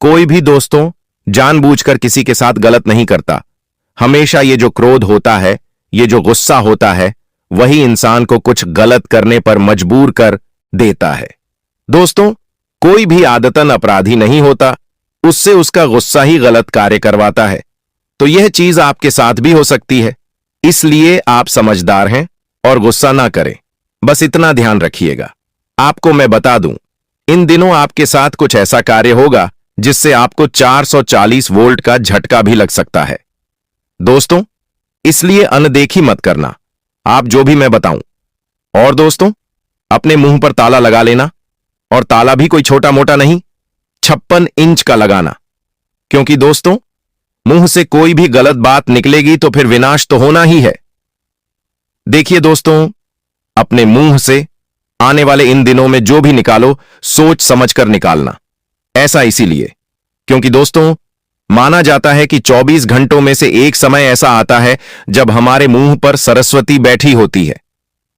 कोई भी दोस्तों जानबूझकर किसी के साथ गलत नहीं करता। हमेशा ये जो क्रोध होता है, ये जो गुस्सा होता है, वही इंसान को कुछ गलत करने पर मजबूर कर देता है। दोस्तों, कोई भी आदतन अपराधी नहीं होता, उससे उसका गुस्सा ही गलत कार्य करवाता है। तो यह चीज आपके साथ भी हो सकती है। इसलिए आप समझदार हैं और गुस्सा ना करें। बस इतना ध्यान रखिएगा। आपको मैं बता दूं, इन दिनों आपके साथ कुछ ऐसा कार्य होगा जिससे आपको 440 वोल्ट का झटका भी लग सकता है। दोस्तों, इसलिए अनदेखी मत करना, आप जो भी मैं बताऊं। और दोस्तों, अपने मुंह पर ताला लगा लेना, और ताला भी कोई छोटा मोटा नहीं, 56 इंच का लगाना। क्योंकि दोस्तों, मुंह से कोई भी गलत बात निकलेगी तो फिर विनाश तो होना ही है। देखिए दोस्तों, अपने मुंह से आने वाले इन दिनों में जो भी निकालो, सोच समझकर निकालना। ऐसा इसीलिए क्योंकि दोस्तों, माना जाता है कि 24 घंटों में से एक समय ऐसा आता है जब हमारे मुंह पर सरस्वती बैठी होती है।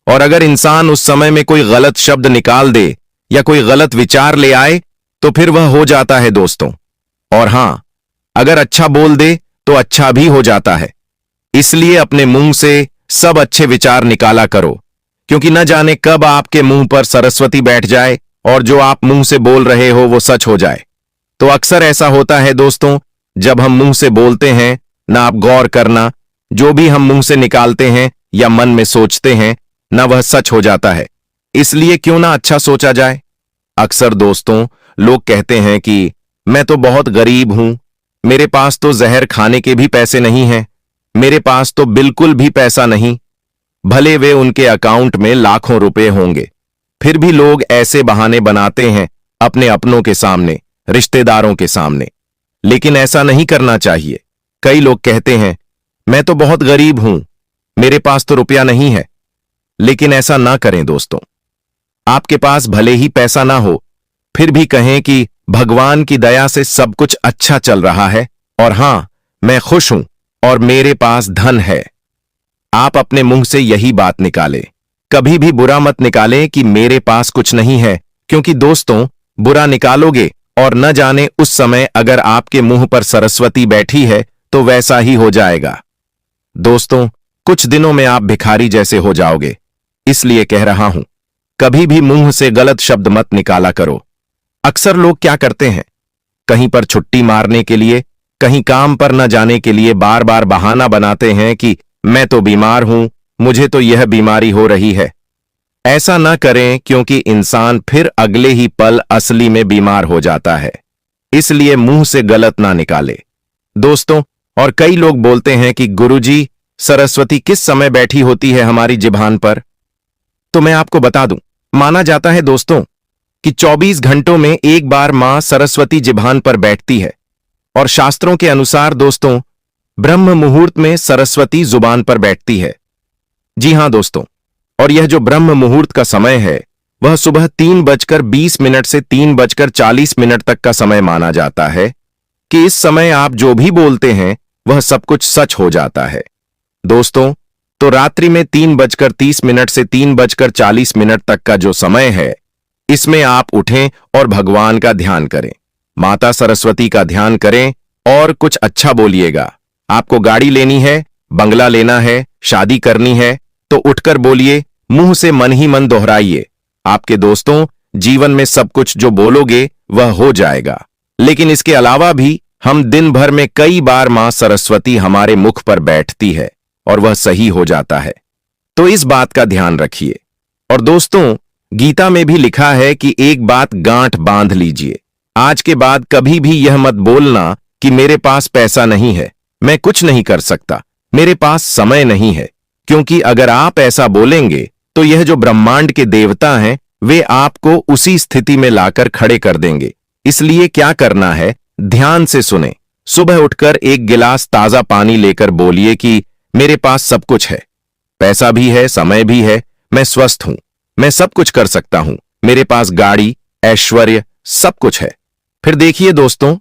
और अगर इंसान उस समय में कोई गलत शब्द निकाल दे या कोई गलत विचार ले आए तो फिर वह हो जाता है दोस्तों। और हां, अगर अच्छा बोल दे तो अच्छा भी हो जाता है। इसलिए अपने मुंह से सब अच्छे विचार निकाला करो, क्योंकि न जाने कब आपके मुंह पर सरस्वती बैठ जाए और जो आप मुंह से बोल रहे हो वो सच हो जाए। तो अक्सर ऐसा होता है दोस्तों, जब हम मुंह से बोलते हैं ना, आप गौर करना, जो भी हम मुंह से निकालते हैं या मन में सोचते हैं ना, वह सच हो जाता है। इसलिए क्यों ना अच्छा सोचा जाए। अक्सर दोस्तों लोग कहते हैं कि मैं तो बहुत गरीब हूं, मेरे पास तो जहर खाने के भी पैसे नहीं हैं, मेरे पास तो बिल्कुल भी पैसा नहीं। भले वे उनके अकाउंट में लाखों रुपए होंगे, फिर भी लोग ऐसे बहाने बनाते हैं अपने अपनों के सामने, रिश्तेदारों के सामने। लेकिन ऐसा नहीं करना चाहिए। कई लोग कहते हैं मैं तो बहुत गरीब हूं, मेरे पास तो रुपया नहीं है। लेकिन ऐसा ना करें दोस्तों। आपके पास भले ही पैसा ना हो, फिर भी कहें कि भगवान की दया से सब कुछ अच्छा चल रहा है, और हां, मैं खुश हूं और मेरे पास धन है। आप अपने मुंह से यही बात निकालें। कभी भी बुरा मत निकालें कि मेरे पास कुछ नहीं है, क्योंकि दोस्तों बुरा निकालोगे और न जाने उस समय अगर आपके मुंह पर सरस्वती बैठी है तो वैसा ही हो जाएगा। दोस्तों, कुछ दिनों में आप भिखारी जैसे हो जाओगे। इसलिए कह रहा हूं, कभी भी मुंह से गलत शब्द मत निकाला करो। अक्सर लोग क्या करते हैं, कहीं पर छुट्टी मारने के लिए, कहीं काम पर न जाने के लिए बार बार बहाना बनाते हैं कि मैं तो बीमार हूं, मुझे तो यह बीमारी हो रही है। ऐसा न करें, क्योंकि इंसान फिर अगले ही पल असली में बीमार हो जाता है। इसलिए मुंह से गलत ना निकाले दोस्तों। और कई लोग बोलते हैं कि गुरुजी, सरस्वती किस समय बैठी होती है हमारी जिभान पर? तो मैं आपको बता दूं, माना जाता है दोस्तों कि 24 घंटों में एक बार मां सरस्वती जिभान पर बैठती है। और शास्त्रों के अनुसार दोस्तों, ब्रह्म मुहूर्त में सरस्वती जुबान पर बैठती है। जी हां दोस्तों, और यह जो ब्रह्म मुहूर्त का समय है, वह सुबह 3:20 से 3:40 तक का समय माना जाता है कि इस समय आप जो भी बोलते हैं वह सब कुछ सच हो जाता है। दोस्तों, तो रात्रि में 3:30 से 3:40 तक का जो समय है, इसमें आप उठें और भगवान का ध्यान करें, माता सरस्वती का ध्यान करें और कुछ अच्छा बोलिएगा। आपको गाड़ी लेनी है, बंगला लेना है, शादी करनी है, तो उठकर बोलिए, मुंह से मन ही मन दोहराइए। आपके दोस्तों, जीवन में सब कुछ जो बोलोगे वह हो जाएगा। लेकिन इसके अलावा भी हम दिन भर में कई बार मां सरस्वती हमारे मुख पर बैठती है और वह सही हो जाता है। तो इस बात का ध्यान रखिए। और दोस्तों, गीता में भी लिखा है कि एक बात गांठ बांध लीजिए, आज के बाद कभी भी यह मत बोलना कि मेरे पास पैसा नहीं है, मैं कुछ नहीं कर सकता, मेरे पास समय नहीं है। क्योंकि अगर आप ऐसा बोलेंगे तो यह जो ब्रह्मांड के देवता हैं वे आपको उसी स्थिति में लाकर खड़े कर देंगे। इसलिए क्या करना है, ध्यान से सुने। सुबह उठकर एक गिलास ताजा पानी लेकर बोलिए कि मेरे पास सब कुछ है, पैसा भी है, समय भी है, मैं स्वस्थ हूं, मैं सब कुछ कर सकता हूं, मेरे पास गाड़ी, ऐश्वर्य सब कुछ है। फिर देखिए दोस्तों,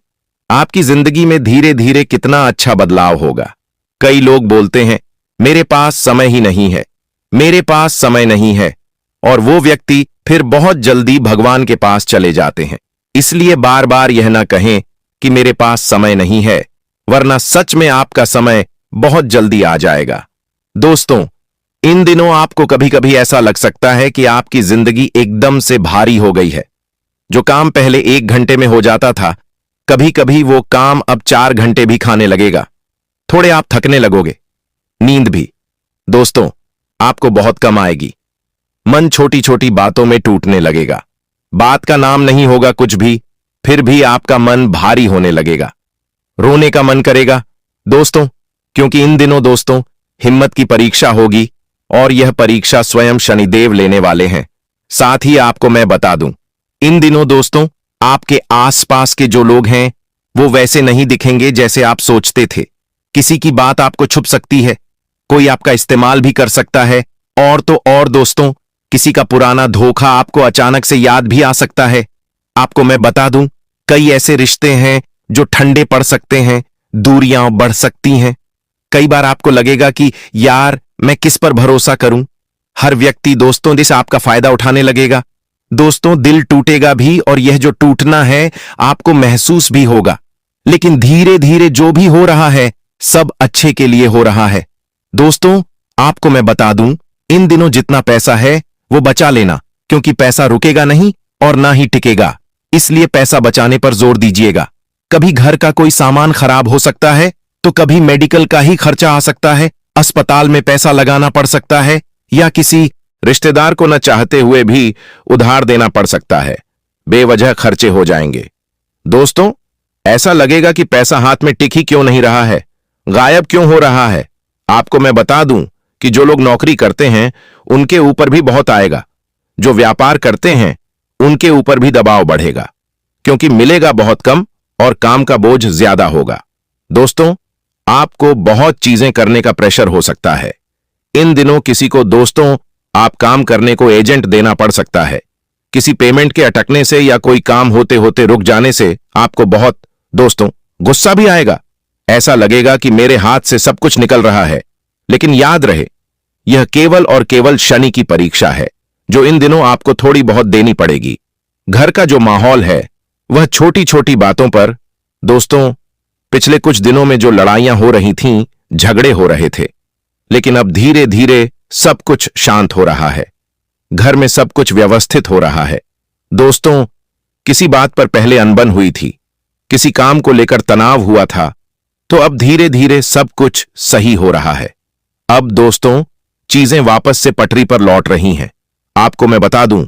आपकी जिंदगी में धीरे धीरे कितना अच्छा बदलाव होगा। कई लोग बोलते हैं मेरे पास समय ही नहीं है, मेरे पास समय नहीं है, और वो व्यक्ति फिर बहुत जल्दी भगवान के पास चले जाते हैं। इसलिए बार बार यह ना कहें कि मेरे पास समय नहीं है, वरना सच में आपका समय बहुत जल्दी आ जाएगा। दोस्तों, इन दिनों आपको कभी कभी ऐसा लग सकता है कि आपकी जिंदगी एकदम से भारी हो गई है। जो काम पहले 1 घंटे में हो जाता था, कभी कभी वो काम अब 4 घंटे भी खाने लगेगा। थोड़े आप थकने लगोगे, नींद भी। दोस्तों, आपको बहुत कम आएगी, मन छोटी छोटी बातों में टूटने लगेगा, बात का नाम नहीं होगा कुछ भी, फिर भी आपका मन भारी होने लगेगा, रोने का मन करेगा। दोस्तों, क्योंकि इन दिनों दोस्तों हिम्मत की परीक्षा होगी और यह परीक्षा स्वयं शनिदेव लेने वाले हैं। साथ ही आपको मैं बता दूं, इन दिनों दोस्तों आपके आसपास के जो लोग हैं वो वैसे नहीं दिखेंगे जैसे आप सोचते थे। किसी की बात आपको छुप सकती है, कोई आपका इस्तेमाल भी कर सकता है, और तो और दोस्तों किसी का पुराना धोखा आपको अचानक से याद भी आ सकता है। आपको मैं बता दूं, कई ऐसे रिश्ते हैं जो ठंडे पड़ सकते हैं, दूरियां बढ़ सकती हैं। कई बार आपको लगेगा कि यार मैं किस पर भरोसा करूं। हर व्यक्ति दोस्तों जिस आपका फायदा उठाने लगेगा। दोस्तों, दिल टूटेगा भी और यह जो टूटना है आपको महसूस भी होगा। लेकिन धीरे धीरे जो भी हो रहा है सब अच्छे के लिए हो रहा है। दोस्तों, आपको मैं बता दूं, इन दिनों जितना पैसा है वो बचा लेना, क्योंकि पैसा रुकेगा नहीं और ना ही टिकेगा। इसलिए पैसा बचाने पर जोर दीजिएगा। कभी घर का कोई सामान खराब हो सकता है, तो कभी मेडिकल का ही खर्चा आ सकता है, अस्पताल में पैसा लगाना पड़ सकता है, या किसी रिश्तेदार को न चाहते हुए भी उधार देना पड़ सकता है। बेवजह खर्चे हो जाएंगे। दोस्तों, ऐसा लगेगा कि पैसा हाथ में टिक ही क्यों नहीं रहा है, गायब क्यों हो रहा है। आपको मैं बता दूं कि जो लोग नौकरी करते हैं उनके ऊपर भी बहुत आएगा, जो व्यापार करते हैं उनके ऊपर भी दबाव बढ़ेगा, क्योंकि मिलेगा बहुत कम और काम का बोझ ज्यादा होगा। दोस्तों, आपको बहुत चीजें करने का प्रेशर हो सकता है। इन दिनों किसी को दोस्तों आप काम करने को एजेंट देना पड़ सकता है। किसी पेमेंट के अटकने से या कोई काम होते होते रुक जाने से आपको बहुत दोस्तों गुस्सा भी आएगा। ऐसा लगेगा कि मेरे हाथ से सब कुछ निकल रहा है। लेकिन याद रहे, यह केवल और केवल शनि की परीक्षा है जो इन दिनों आपको थोड़ी बहुत देनी पड़ेगी। घर का जो माहौल है वह छोटी छोटी बातों पर, दोस्तों पिछले कुछ दिनों में जो लड़ाइयां हो रही थीं, झगड़े हो रहे थे, लेकिन अब धीरे धीरे सब कुछ शांत हो रहा है। घर में सब कुछ व्यवस्थित हो रहा है। दोस्तों, किसी बात पर पहले अनबन हुई थी, किसी काम को लेकर तनाव हुआ था, तो अब धीरे धीरे सब कुछ सही हो रहा है। अब दोस्तों चीजें वापस से पटरी पर लौट रही हैं। आपको मैं बता दूं,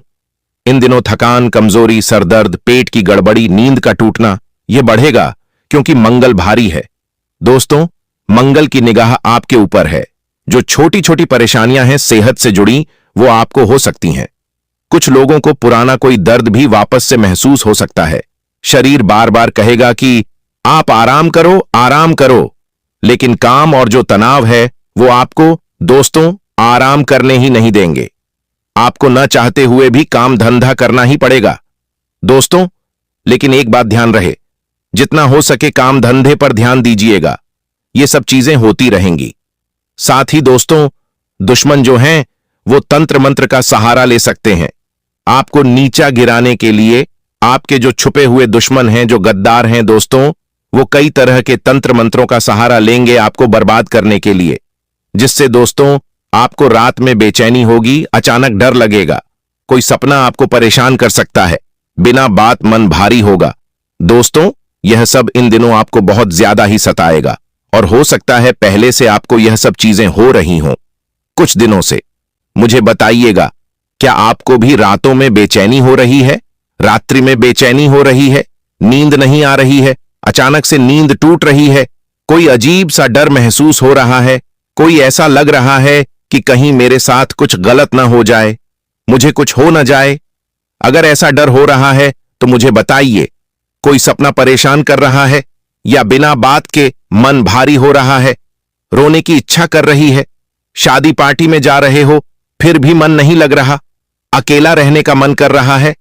इन दिनों थकान, कमजोरी, सरदर्द, पेट की गड़बड़ी, नींद का टूटना यह बढ़ेगा, क्योंकि मंगल भारी है। दोस्तों, मंगल की निगाह आपके ऊपर है। जो छोटी छोटी परेशानियां हैं सेहत से जुड़ी, वो आपको हो सकती हैं। कुछ लोगों को पुराना कोई दर्द भी वापस से महसूस हो सकता है। शरीर बार बार कहेगा कि आप आराम करो, आराम करो, लेकिन काम और जो तनाव है वो आपको दोस्तों आराम करने ही नहीं देंगे। आपको न चाहते हुए भी काम धंधा करना ही पड़ेगा दोस्तों। लेकिन एक बात ध्यान रहे, जितना हो सके काम धंधे पर ध्यान दीजिएगा। ये सब चीजें होती रहेंगी। साथ ही दोस्तों, दुश्मन जो हैं वो तंत्र मंत्र का सहारा ले सकते हैं आपको नीचा गिराने के लिए। आपके जो छुपे हुए दुश्मन हैं, जो गद्दार हैं दोस्तों, वो कई तरह के तंत्र मंत्रों का सहारा लेंगे आपको बर्बाद करने के लिए, जिससे दोस्तों आपको रात में बेचैनी होगी, अचानक डर लगेगा, कोई सपना आपको परेशान कर सकता है, बिना बात मन भारी होगा। दोस्तों, यह सब इन दिनों आपको बहुत ज्यादा ही सताएगा और हो सकता है पहले से आपको यह सब चीजें हो रही हों कुछ दिनों से। मुझे बताइएगा, क्या आपको भी रातों में बेचैनी हो रही है? रात्रि में बेचैनी हो रही है? नींद नहीं आ रही है? अचानक से नींद टूट रही है? कोई अजीब सा डर महसूस हो रहा है? कोई ऐसा लग रहा है कि कहीं मेरे साथ कुछ गलत ना हो जाए, मुझे कुछ हो ना जाए? अगर ऐसा डर हो रहा है तो मुझे बताइए। कोई सपना परेशान कर रहा है या बिना बात के मन भारी हो रहा है, रोने की इच्छा कर रही है, शादी पार्टी में जा रहे हो फिर भी मन नहीं लग रहा, अकेला रहने का मन कर रहा है?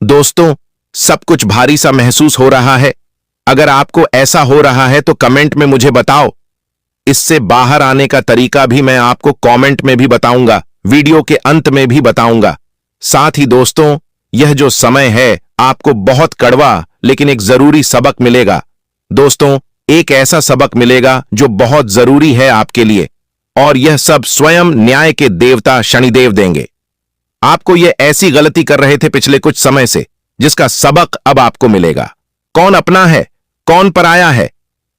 दोस्तों, सब कुछ भारी सा महसूस हो रहा है। अगर आपको ऐसा हो रहा है तो कमेंट में मुझे बताओ। इससे बाहर आने का तरीका भी मैं आपको कमेंट में भी बताऊंगा, वीडियो के अंत में भी बताऊंगा। साथ ही दोस्तों, यह जो समय है आपको बहुत कड़वा लेकिन एक जरूरी सबक मिलेगा। दोस्तों, एक ऐसा सबक मिलेगा जो बहुत जरूरी है आपके लिए, और यह सब स्वयं न्याय के देवता शनिदेव देंगे। आपको यह ऐसी गलती कर रहे थे पिछले कुछ समय से, जिसका सबक अब आपको मिलेगा। कौन अपना है, कौन पराया है,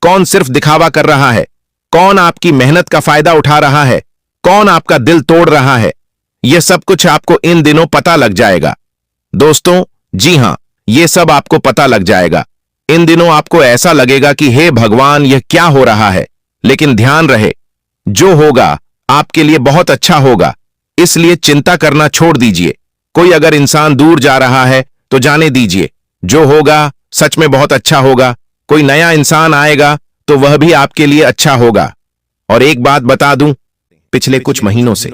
कौन सिर्फ दिखावा कर रहा है, कौन आपकी मेहनत का फायदा उठा रहा है, कौन आपका दिल तोड़ रहा है, यह सब कुछ आपको इन दिनों पता लग जाएगा। दोस्तों, जी हां, यह सब आपको पता लग जाएगा। इन दिनों आपको ऐसा लगेगा कि हे भगवान, यह क्या हो रहा है। लेकिन ध्यान रहे, जो होगा आपके लिए बहुत अच्छा होगा, इसलिए चिंता करना छोड़ दीजिए। कोई अगर इंसान दूर जा रहा है तो जाने दीजिए, जो होगा सच में बहुत अच्छा होगा। कोई नया इंसान आएगा तो वह भी आपके लिए अच्छा होगा। और एक बात बता दूं, पिछले कुछ महीनों से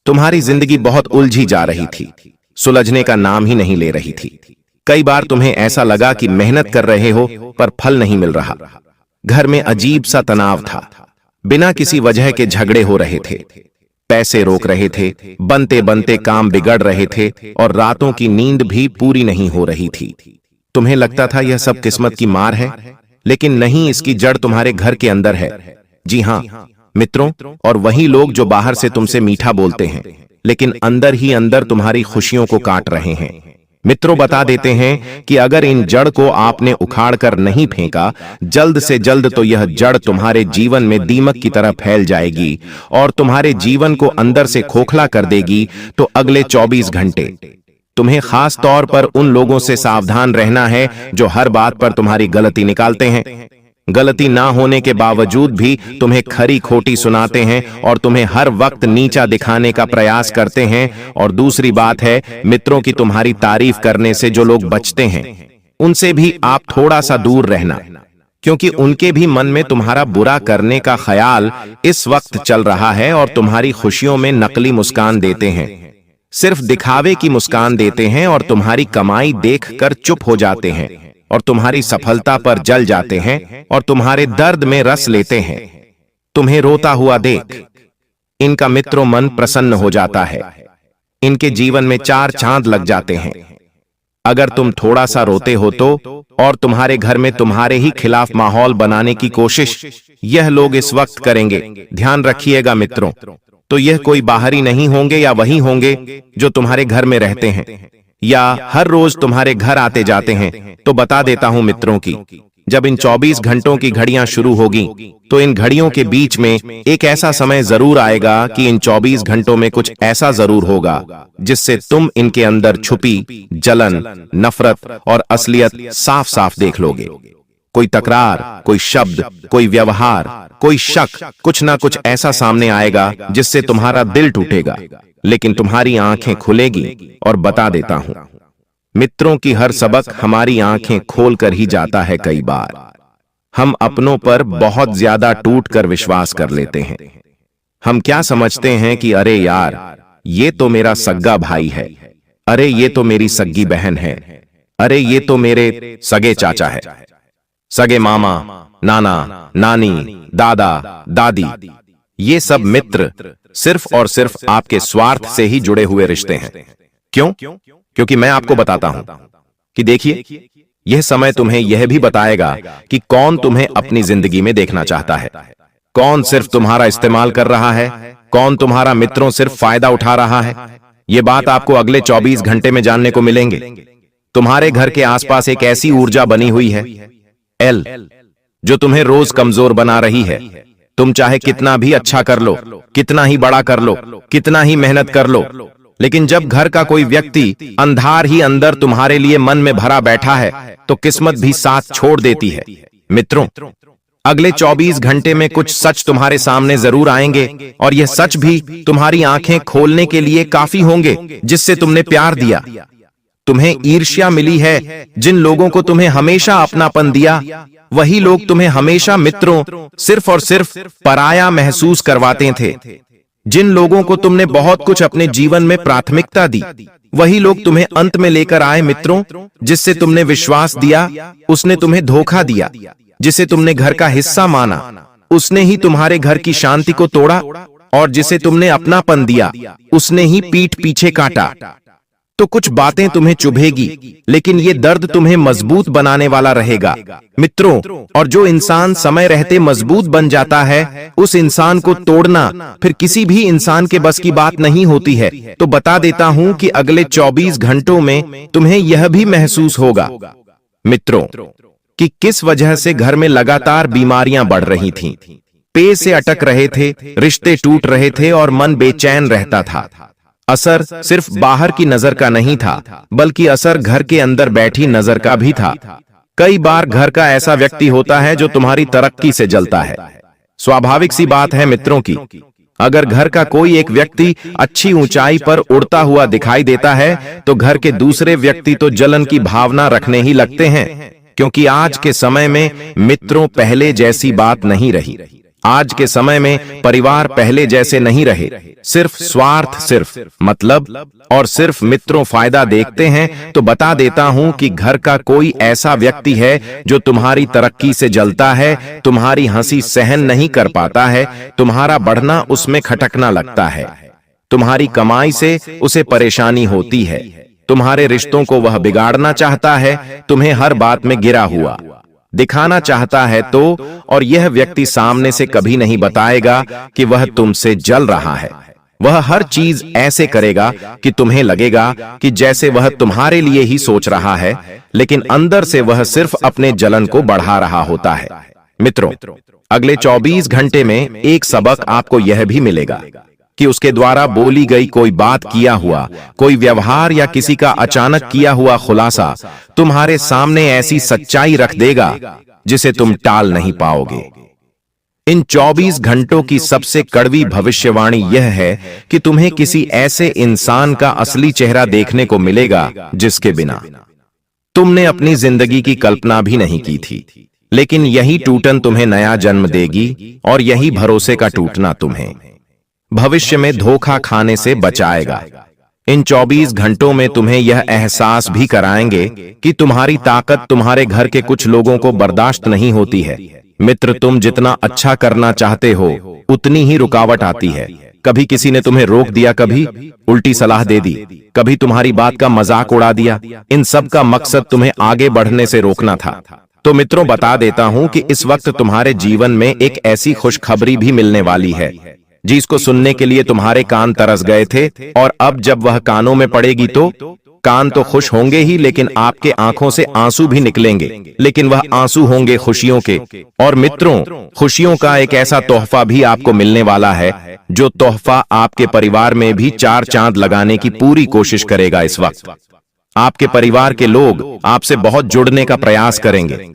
तुम्हारी जिंदगी बहुत उलझी जा रही थी, सुलझने का नाम ही नहीं ले रही थी। कई बार तुम्हें ऐसा लगा कि मेहनत कर रहे हो पर फल नहीं मिल रहा। घर में अजीब सा तनाव था, बिना किसी वजह के झगड़े हो रहे थे, पैसे रोक रहे थे, बनते बनते काम बिगड़ रहे थे और रातों की नींद भी पूरी नहीं हो रही थी। तुम्हें लगता था यह सब किस्मत की मार है, लेकिन नहीं, इसकी जड़ तुम्हारे घर के अंदर है। जी हां मित्रों, और वही लोग जो बाहर से तुमसे मीठा बोलते हैं लेकिन अंदर ही अंदर तुम्हारी खुशियों को काट रहे हैं। मित्रों, बता देते हैं कि अगर इन जड़ को आपने उखाड़ कर नहीं फेंका जल्द से जल्द, तो यह जड़ तुम्हारे जीवन में दीमक की तरह फैल जाएगी और तुम्हारे जीवन को अंदर से खोखला कर देगी। तो अगले 24 घंटे तुम्हें खास तौर पर उन लोगों से सावधान रहना है जो हर बात पर तुम्हारी गलती निकालते हैं, गलती ना होने के बावजूद भी तुम्हें खरी खोटी सुनाते हैं और तुम्हें हर वक्त नीचा दिखाने का प्रयास करते हैं। और दूसरी बात है मित्रों की तुम्हारी तारीफ करने से जो लोग बचते हैं, उनसे भी आप थोड़ा सा दूर रहना, क्योंकि उनके भी मन में तुम्हारा बुरा करने का ख्याल इस वक्त चल रहा है और तुम्हारी खुशियों में नकली मुस्कान देते हैं, सिर्फ दिखावे की मुस्कान देते हैं और तुम्हारी कमाई देखकर चुप हो जाते हैं और तुम्हारी सफलता पर जल जाते हैं और तुम्हारे दर्द में रस लेते हैं। तुम्हें रोता हुआ देख इनका मित्रों मन प्रसन्न हो जाता है, इनके जीवन में 4 चांद लग जाते हैं। अगर तुम थोड़ा सा रोते हो तो और तुम्हारे घर में तुम्हारे ही खिलाफ माहौल बनाने की कोशिश यह लोग इस वक्त करेंगे। ध्यान रखिएगा मित्रों, तो यह कोई बाहरी नहीं होंगे या वही होंगे जो तुम्हारे घर में रहते हैं या हर रोज तुम्हारे घर आते जाते हैं। तो बता देता हूं मित्रों की, जब इन 24 घंटों की घड़ियां शुरू होगी तो इन घड़ियों के बीच में एक ऐसा समय जरूर आएगा कि इन 24 घंटों में कुछ ऐसा जरूर होगा जिससे तुम इनके अंदर छुपी जलन, नफरत और असलियत साफ साफ देख लोगे। कोई तकरार, कोई शब्द, कोई व्यवहार, कोई शक, कुछ ना कुछ ऐसा सामने आएगा जिससे तुम्हारा दिल टूटेगा, लेकिन तुम्हारी आंखें खुलेगी। और बता देता हूं मित्रों की हर सबक हमारी आंखें खोल कर ही जाता है। कई बार हम अपनों पर बहुत ज्यादा टूट कर विश्वास कर लेते हैं। हम क्या समझते हैं कि अरे यार, ये तो मेरा सग्गा भाई है, अरे ये तो मेरी सग्गी बहन है, अरे ये तो मेरे सगे चाचा है, सगे मामा, नाना, नानी, दादा, दादी। ये सब मित्र सिर्फ और सिर्फ आपके स्वार्थ से ही जुड़े हुए रिश्ते हैं। क्यों? क्योंकि मैं आपको बताता हूं कि देखिए, यह समय तुम्हें यह भी बताएगा कि कौन तुम्हें अपनी जिंदगी में देखना चाहता है, कौन सिर्फ तुम्हारा इस्तेमाल कर रहा है, कौन तुम्हारा मित्रों सिर्फ फायदा उठा रहा है। यह बात आपको अगले 24 घंटे में जानने को मिलेंगे। तुम्हारे घर के आसपास एक ऐसी ऊर्जा बनी हुई है एल, जो तुम्हें रोज कमजोर बना रही है। तुम चाहे कितना भी अच्छा कर लो, कितना ही बड़ा कर लो, कितना ही मेहनत कर लो, लेकिन जब घर का कोई व्यक्ति अंधार ही अंदर तुम्हारे लिए मन में भरा बैठा है तो किस्मत भी साथ छोड़ देती है। मित्रों, अगले 24 घंटे में कुछ सच तुम्हारे सामने जरूर आएंगे और यह सच भी तुम्हारी आंखें खोलने के लिए काफी होंगे। जिससे तुमने प्यार दिया, तुम्हें ईर्ष्या मिली है, जिन लोगों को तुम्हें हमेशा अपनापन दिया, वही लोग तुम्हें हमेशा मित्रों सिर्फ और सिर्फ पराया महसूस करवाते थे। जिन लोगों को तुमने बहुत कुछ अपने जीवन में प्राथमिकता दी, वही लोग तुम्हें अंत में लेकर आए। मित्रों, जिससे तुमने विश्वास दिया, उसने तुम्हें धोखा दिया। जिसे तुमने घर का हिस्सा माना, उसने ही तुम्हारे घर की शांति को तोड़ा, और जिसे तुमने अपनापन दिया, उसने ही पीठ पीछे काटा। तो कुछ बातें तुम्हें चुभेगी, लेकिन ये दर्द तुम्हें मजबूत बनाने वाला रहेगा। मित्रों, और जो इंसान समय रहते मजबूत बन जाता है, उस इंसान को तोड़ना फिर किसी भी इंसान के बस की बात नहीं होती है। तो बता देता हूं कि अगले 24 घंटों में तुम्हें यह भी महसूस होगा मित्रों कि किस वजह से घर में लगातार बीमारियां बढ़ रही थीं, पेट से अटक रहे थे, रिश्ते टूट रहे थे और मन बेचैन रहता था। असर सिर्फ बाहर की नजर का नहीं था, बल्कि असर घर के अंदर बैठी नजर का भी था। कई बार घर का ऐसा व्यक्ति होता है जो तुम्हारी तरक्की से जलता है। स्वाभाविक सी बात है मित्रों की, अगर घर का कोई एक व्यक्ति अच्छी ऊंचाई पर उड़ता हुआ दिखाई देता है, तो घर के दूसरे व्यक्ति तो जलन की भावना रखने ही लगते हैं। क्योंकि आज के समय में मित्रों पहले जैसी बात नहीं रही। आज के समय में परिवार पहले जैसे नहीं रहे। सिर्फ स्वार्थ, सिर्फ मतलब और सिर्फ मित्रों फायदा देखते हैं। तो बता देता हूं कि घर का कोई ऐसा व्यक्ति है जो तुम्हारी तरक्की से जलता है, तुम्हारी हंसी सहन नहीं कर पाता है, तुम्हारा बढ़ना उसमें खटकना लगता है, तुम्हारी कमाई से उसे परेशानी होती है, तुम्हारे रिश्तों को वह बिगाड़ना चाहता है, तुम्हें हर बात में गिरा हुआ दिखाना चाहता है। तो और यह व्यक्ति सामने से कभी नहीं बताएगा कि वह तुमसे जल रहा है। वह हर चीज ऐसे करेगा कि तुम्हें लगेगा कि जैसे वह तुम्हारे लिए ही सोच रहा है, लेकिन अंदर से वह सिर्फ अपने जलन को बढ़ा रहा होता है। मित्रों, अगले 24 घंटे में एक सबक आपको यह भी मिलेगा कि उसके द्वारा बोली गई कोई बात, किया हुआ कोई व्यवहार या किसी का अचानक किया हुआ खुलासा तुम्हारे सामने ऐसी सच्चाई रख देगा जिसे तुम टाल नहीं पाओगे। इन 24 घंटों की सबसे कड़वी भविष्यवाणी यह है कि तुम्हें किसी ऐसे इंसान का असली चेहरा देखने को मिलेगा जिसके बिना तुमने अपनी जिंदगी की कल्पना भी नहीं की थी। लेकिन यही टूटन तुम्हें नया जन्म देगी, और यही भरोसे का टूटना तुम्हें भविष्य में धोखा खाने से बचाएगा। इन 24 घंटों में तुम्हें यह एहसास भी कराएंगे कि तुम्हारी ताकत तुम्हारे घर के कुछ लोगों को बर्दाश्त नहीं होती है। मित्र, तुम जितना अच्छा करना चाहते हो, उतनी ही रुकावट आती है। कभी किसी ने तुम्हें रोक दिया, कभी उल्टी सलाह दे दी, कभी तुम्हारी बात का मजाक उड़ा दिया। इन सब का मकसद तुम्हें आगे बढ़ने से रोकना था। तो मित्रों, बता देता हूं कि इस वक्त तुम्हारे जीवन में एक ऐसी खुशखबरी भी मिलने वाली है जिसको सुनने के लिए तुम्हारे कान तरस गए थे, और अब जब वह कानों में पड़ेगी तो कान तो खुश होंगे ही, लेकिन आपके आंखों से आंसू भी निकलेंगे, लेकिन वह आंसू होंगे खुशियों के। और मित्रों, खुशियों का एक ऐसा तोहफा भी आपको मिलने वाला है, जो तोहफा आपके परिवार में भी 4 चांद लगाने की पूरी कोशिश करेगा। इस वक्त आपके परिवार के लोग आपसे बहुत जुड़ने का प्रयास करेंगे।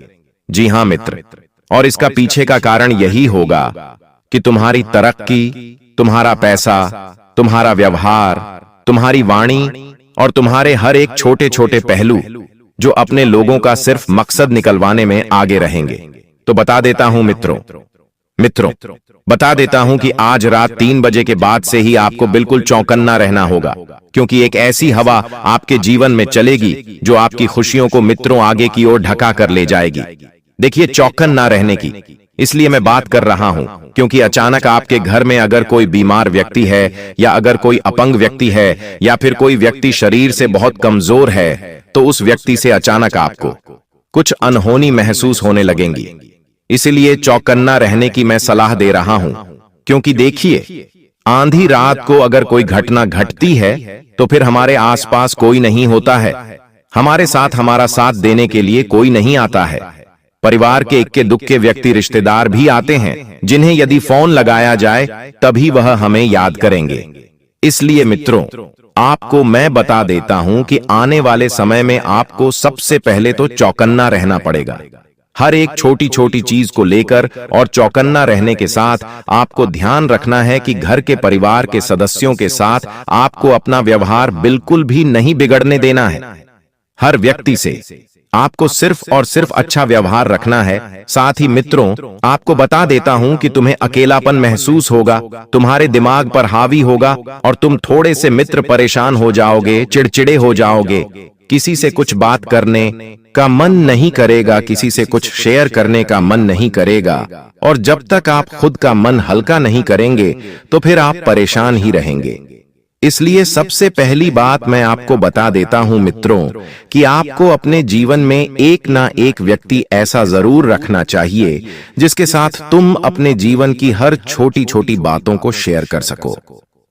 जी हां मित्र, और इसका पीछे का कारण यही होगा कि तुम्हारी तरक्की, तुम्हारा पैसा, तुम्हारा व्यवहार, तुम्हारी वाणी और तुम्हारे हर एक छोटे छोटे पहलू जो अपने लोगों का सिर्फ मकसद निकलवाने में आगे रहेंगे। तो बता देता हूं मित्रों, बता देता हूं कि आज रात 3 बजे के बाद से ही आपको बिल्कुल चौकन्ना रहना होगा, क्योंकि एक ऐसी हवा आपके जीवन में चलेगी जो आपकी खुशियों को मित्रों आगे की ओर ढका कर ले जाएगी। देखिए, चौकन्ना रहने की इसलिए मैं बात कर रहा हूं क्योंकि अचानक आपके घर में अगर कोई बीमार व्यक्ति है, या अगर कोई अपंग व्यक्ति है, या फिर कोई व्यक्ति शरीर से बहुत कमजोर है, तो उस व्यक्ति से अचानक आपको कुछ अनहोनी महसूस होने लगेंगी। इसलिए चौकन्ना रहने की मैं सलाह दे रहा हूं, क्योंकि देखिए, आंधी रात को अगर कोई घटना घटती है तो फिर हमारे आसपास कोई नहीं होता है, हमारे साथ हमारा साथ देने के लिए कोई नहीं आता है। परिवार के इक्के दुक्के व्यक्ति, रिश्तेदार भी आते हैं, जिन्हें यदि फोन लगाया जाए तभी वह हमें याद करेंगे। इसलिए मित्रों, आपको मैं बता देता हूं कि आने वाले समय में आपको सबसे पहले तो चौकन्ना रहना पड़ेगा, हर एक छोटी छोटी चीज को लेकर। और चौकन्ना रहने के साथ आपको ध्यान रखना है कि घर के परिवार के सदस्यों के साथ आपको अपना व्यवहार बिल्कुल भी नहीं बिगड़ने देना है। हर व्यक्ति से आपको सिर्फ और सिर्फ अच्छा व्यवहार रखना है। साथ ही मित्रों, आपको बता देता हूं कि तुम्हें अकेलापन महसूस होगा, तुम्हारे दिमाग पर हावी होगा, और तुम थोड़े से मित्र परेशान हो जाओगे, चिड़चिड़े हो जाओगे, किसी से कुछ बात करने का मन नहीं करेगा, किसी से कुछ शेयर करने का मन नहीं करेगा। और जब तक आप खुद का मन हल्का नहीं करेंगे तो फिर आप परेशान ही रहेंगे। इसलिए सबसे पहली बात मैं आपको बता देता हूं मित्रों, कि आपको अपने जीवन में एक ना एक व्यक्ति ऐसा जरूर रखना चाहिए जिसके साथ तुम अपने जीवन की हर छोटी छोटी बातों को शेयर कर सको।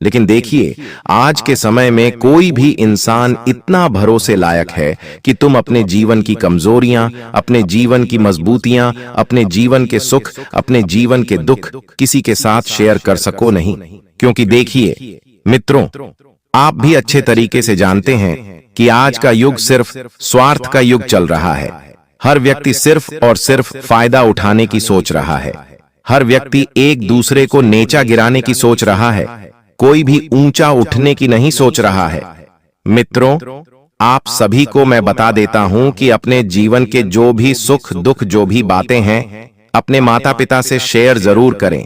लेकिन देखिए, आज के समय में कोई भी इंसान इतना भरोसे लायक है कि तुम अपने जीवन की कमजोरियां, अपने जीवन की मजबूतियां, अपने जीवन के सुख, अपने जीवन के दुख किसी के साथ शेयर कर सको नहीं। क्योंकि देखिए मित्रों, आप भी अच्छे तरीके से जानते हैं कि आज का युग सिर्फ स्वार्थ का युग चल रहा है। हर व्यक्ति सिर्फ और सिर्फ फायदा उठाने की सोच रहा है। हर व्यक्ति एक दूसरे को नीचा गिराने की सोच रहा है, कोई भी ऊंचा उठने की नहीं सोच रहा है। मित्रों, आप सभी को मैं बता देता हूं कि अपने जीवन के जो भी सुख दुख, जो भी बातें हैं, अपने माता पिता से शेयर जरूर करें।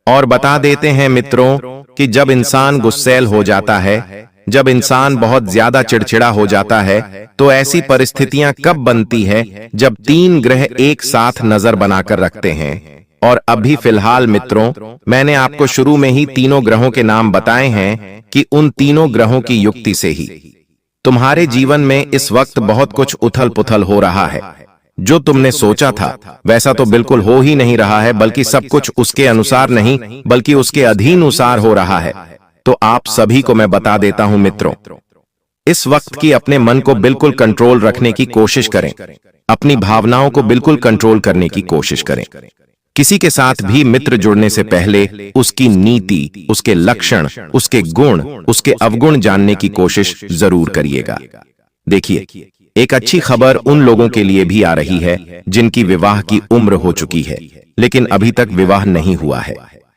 और बता देते हैं मित्रों कि जब इंसान गुस्सैल हो जाता है, जब इंसान बहुत ज्यादा चिड़चिड़ा हो जाता है, तो ऐसी परिस्थितियां कब बनती है जब 3 ग्रह एक साथ नजर बनाकर रखते हैं। और अभी फिलहाल मित्रों, मैंने आपको शुरू में ही तीनों ग्रहों के नाम बताए हैं कि उन तीनों ग्रहों की युक्ति से ही तुम्हारे जीवन में इस वक्त बहुत कुछ उथल पुथल हो रहा है। जो तुमने सोचा था वैसा तो बिल्कुल हो ही नहीं रहा है, बल्कि सब कुछ उसके अनुसार नहीं बल्कि उसके अधीनुसार हो रहा है। तो आप सभी को मैं बता देता हूं मित्रों, इस वक्त की अपने मन को बिल्कुल कंट्रोल रखने की कोशिश करें, अपनी भावनाओं को बिल्कुल कंट्रोल करने की कोशिश करें। किसी के साथ भी मित्र जुड़ने से पहले उसकी नीति, उसके लक्षण, उसके गुण, उसके अवगुण जानने की कोशिश जरूर करिएगा। देखिए, एक अच्छी खबर उन लोगों के लिए भी आ रही है जिनकी विवाह की उम्र हो चुकी है लेकिन अभी तक विवाह नहीं हुआ है।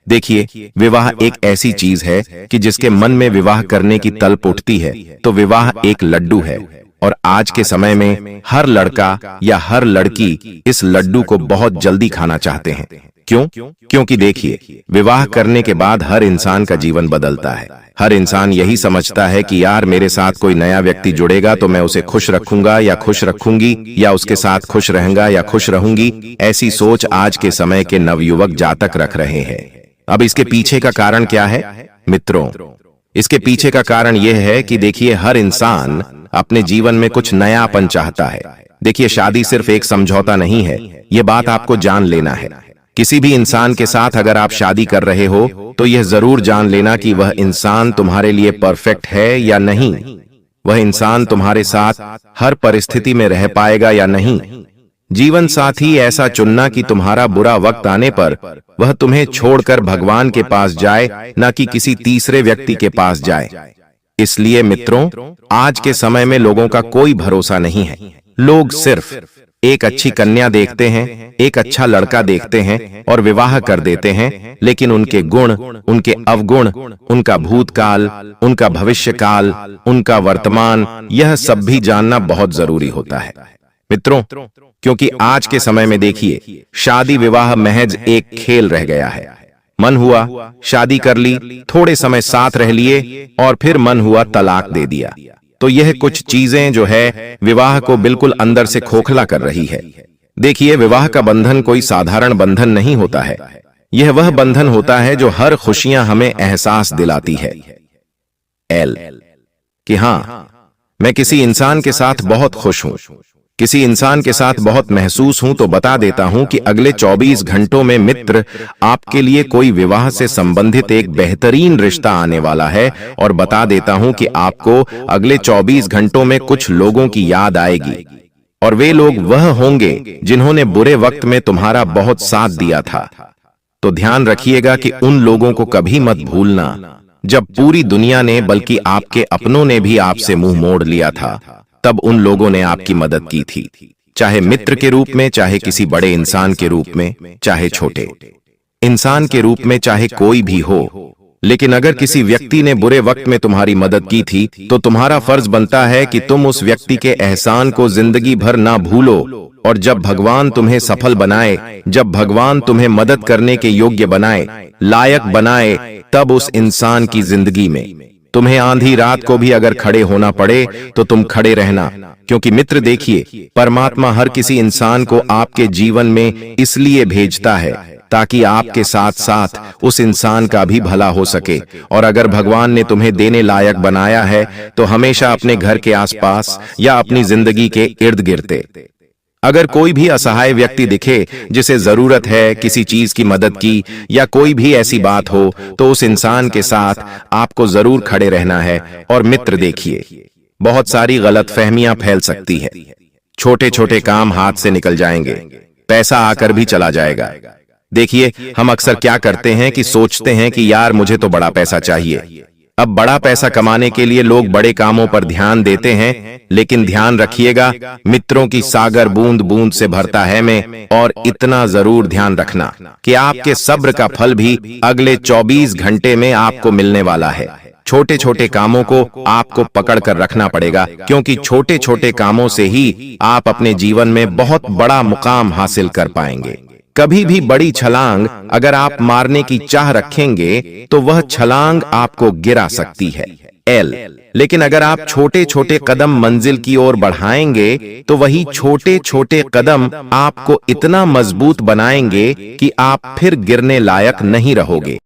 देखिए, विवाह एक ऐसी चीज है कि जिसके मन में विवाह करने की तलब उठती है तो विवाह एक लड्डू है। और आज के समय में हर लड़का या हर लड़की इस लड्डू को बहुत जल्दी खाना चाहते हैं। क्यों? क्योंकि देखिए, विवाह करने के बाद हर इंसान का जीवन बदलता है। हर इंसान यही समझता है कि यार, मेरे साथ कोई नया व्यक्ति जुड़ेगा तो मैं उसे खुश रखूंगा या खुश रखूंगी, या उसके साथ खुश रहूंगा या खुश रहूंगी। ऐसी सोच आज के समय के नवयुवक जातक रख रहे हैं। अब इसके पीछे का कारण क्या है मित्रों? इसके पीछे का कारण यह है कि देखिए, हर इंसान अपने जीवन में कुछ नयापन चाहता है। देखिए, शादी सिर्फ एक समझौता नहीं है, यह बात आपको जान लेना है। किसी भी इंसान के साथ अगर आप शादी कर रहे हो तो यह जरूर जान लेना कि वह इंसान तुम्हारे लिए परफेक्ट है या नहीं, वह इंसान तुम्हारे साथ हर परिस्थिति में रह पाएगा या नहीं। जीवन साथी ऐसा चुनना कि तुम्हारा बुरा वक्त आने पर वह तुम्हें छोड़कर भगवान के पास जाए, न कि किसी तीसरे व्यक्ति के पास जाए। इसलिए मित्रों, आज के समय में लोगों का कोई भरोसा नहीं है। लोग सिर्फ एक अच्छी कन्या देखते हैं, एक अच्छा लड़का देखते हैं और विवाह कर देते हैं, लेकिन उनके गुण, उनके अवगुण, उनका भूतकाल, उनका भविष्यकाल, उनका वर्तमान, यह सब भी जानना बहुत जरूरी होता है मित्रों। क्योंकि आज के समय में देखिए, शादी विवाह महज एक खेल रह गया है। मन हुआ शादी कर ली, थोड़े समय साथ रह लिए और फिर मन हुआ तलाक दे दिया। तो यह कुछ चीजें जो है विवाह को बिल्कुल अंदर से खोखला कर रही है। देखिए, विवाह का बंधन कोई साधारण बंधन नहीं होता है। यह वह बंधन होता है जो हर खुशियां हमें एहसास दिलाती है कि हां, मैं किसी इंसान के साथ बहुत खुश हूं, किसी इंसान के साथ बहुत महसूस हूं, तो बता देता हूं कि अगले 24 घंटों में मित्र आपके लिए कोई विवाह से संबंधित एक बेहतरीन रिश्ता आने वाला है। और बता देता हूं कि आपको अगले 24 घंटों में कुछ लोगों की याद आएगी, और वे लोग वह होंगे जिन्होंने बुरे वक्त में तुम्हारा बहुत साथ दिया था। तो ध्यान रखिएगा कि उन लोगों को कभी मत भूलना जब पूरी दुनिया ने, बल्कि आपके अपनों ने भी आपसे मुंह मोड़ लिया था, तब उन लोगों ने आपकी मदद की थी, चाहे मित्र के रूप में, चाहे किसी बड़े इंसान के रूप में, चाहे छोटे इंसान के रूप में, चाहे कोई भी हो। लेकिन अगर किसी व्यक्ति ने बुरे वक्त में तुम्हारी मदद की थी, तो तुम्हारा फर्ज बनता है कि तुम उस व्यक्ति के एहसान को जिंदगी भर ना भूलो। और जब भगवान तुम्हें सफल बनाए, जब भगवान तुम्हें मदद करने के योग्य बनाए, लायक बनाए, तब उस इंसान की जिंदगी में तुम्हें आंधी रात को भी अगर खड़े होना पड़े तो तुम खड़े रहना। क्योंकि मित्र देखिए, परमात्मा हर किसी इंसान को आपके जीवन में इसलिए भेजता है ताकि आपके साथ साथ उस इंसान का भी भला हो सके। और अगर भगवान ने तुम्हें देने लायक बनाया है तो हमेशा अपने घर के आसपास या अपनी जिंदगी के इर्द गिर्द अगर कोई भी असहाय व्यक्ति दिखे जिसे जरूरत है किसी चीज की मदद की, या कोई भी ऐसी बात हो, तो उस इंसान के साथ आपको जरूर खड़े रहना है। और मित्र देखिए, बहुत सारी गलतफहमियां फैल सकती है, छोटे छोटे काम हाथ से निकल जाएंगे, पैसा आकर भी चला जाएगा। देखिए, हम अक्सर क्या करते हैं कि सोचते हैं कि यार मुझे तो बड़ा पैसा चाहिए। अब बड़ा पैसा कमाने के लिए लोग बड़े कामों पर ध्यान देते हैं, लेकिन ध्यान रखिएगा, मित्रों की सागर बूंद बूंद से भरता है में। और इतना जरूर ध्यान रखना कि आपके सब्र का फल भी अगले 24 घंटे में आपको मिलने वाला है। छोटे छोटे कामों को आपको पकड़ कर रखना पड़ेगा, क्योंकि छोटे छोटे कामों से ही आप अपने जीवन में बहुत बड़ा मुकाम हासिल कर पाएंगे। कभी भी बड़ी छलांग अगर आप मारने की चाह रखेंगे तो वह छलांग आपको गिरा सकती है लेकिन अगर आप छोटे छोटे कदम मंजिल की ओर बढ़ाएंगे तो वही छोटे छोटे कदम आपको इतना मजबूत बनाएंगे कि आप फिर गिरने लायक नहीं रहोगे।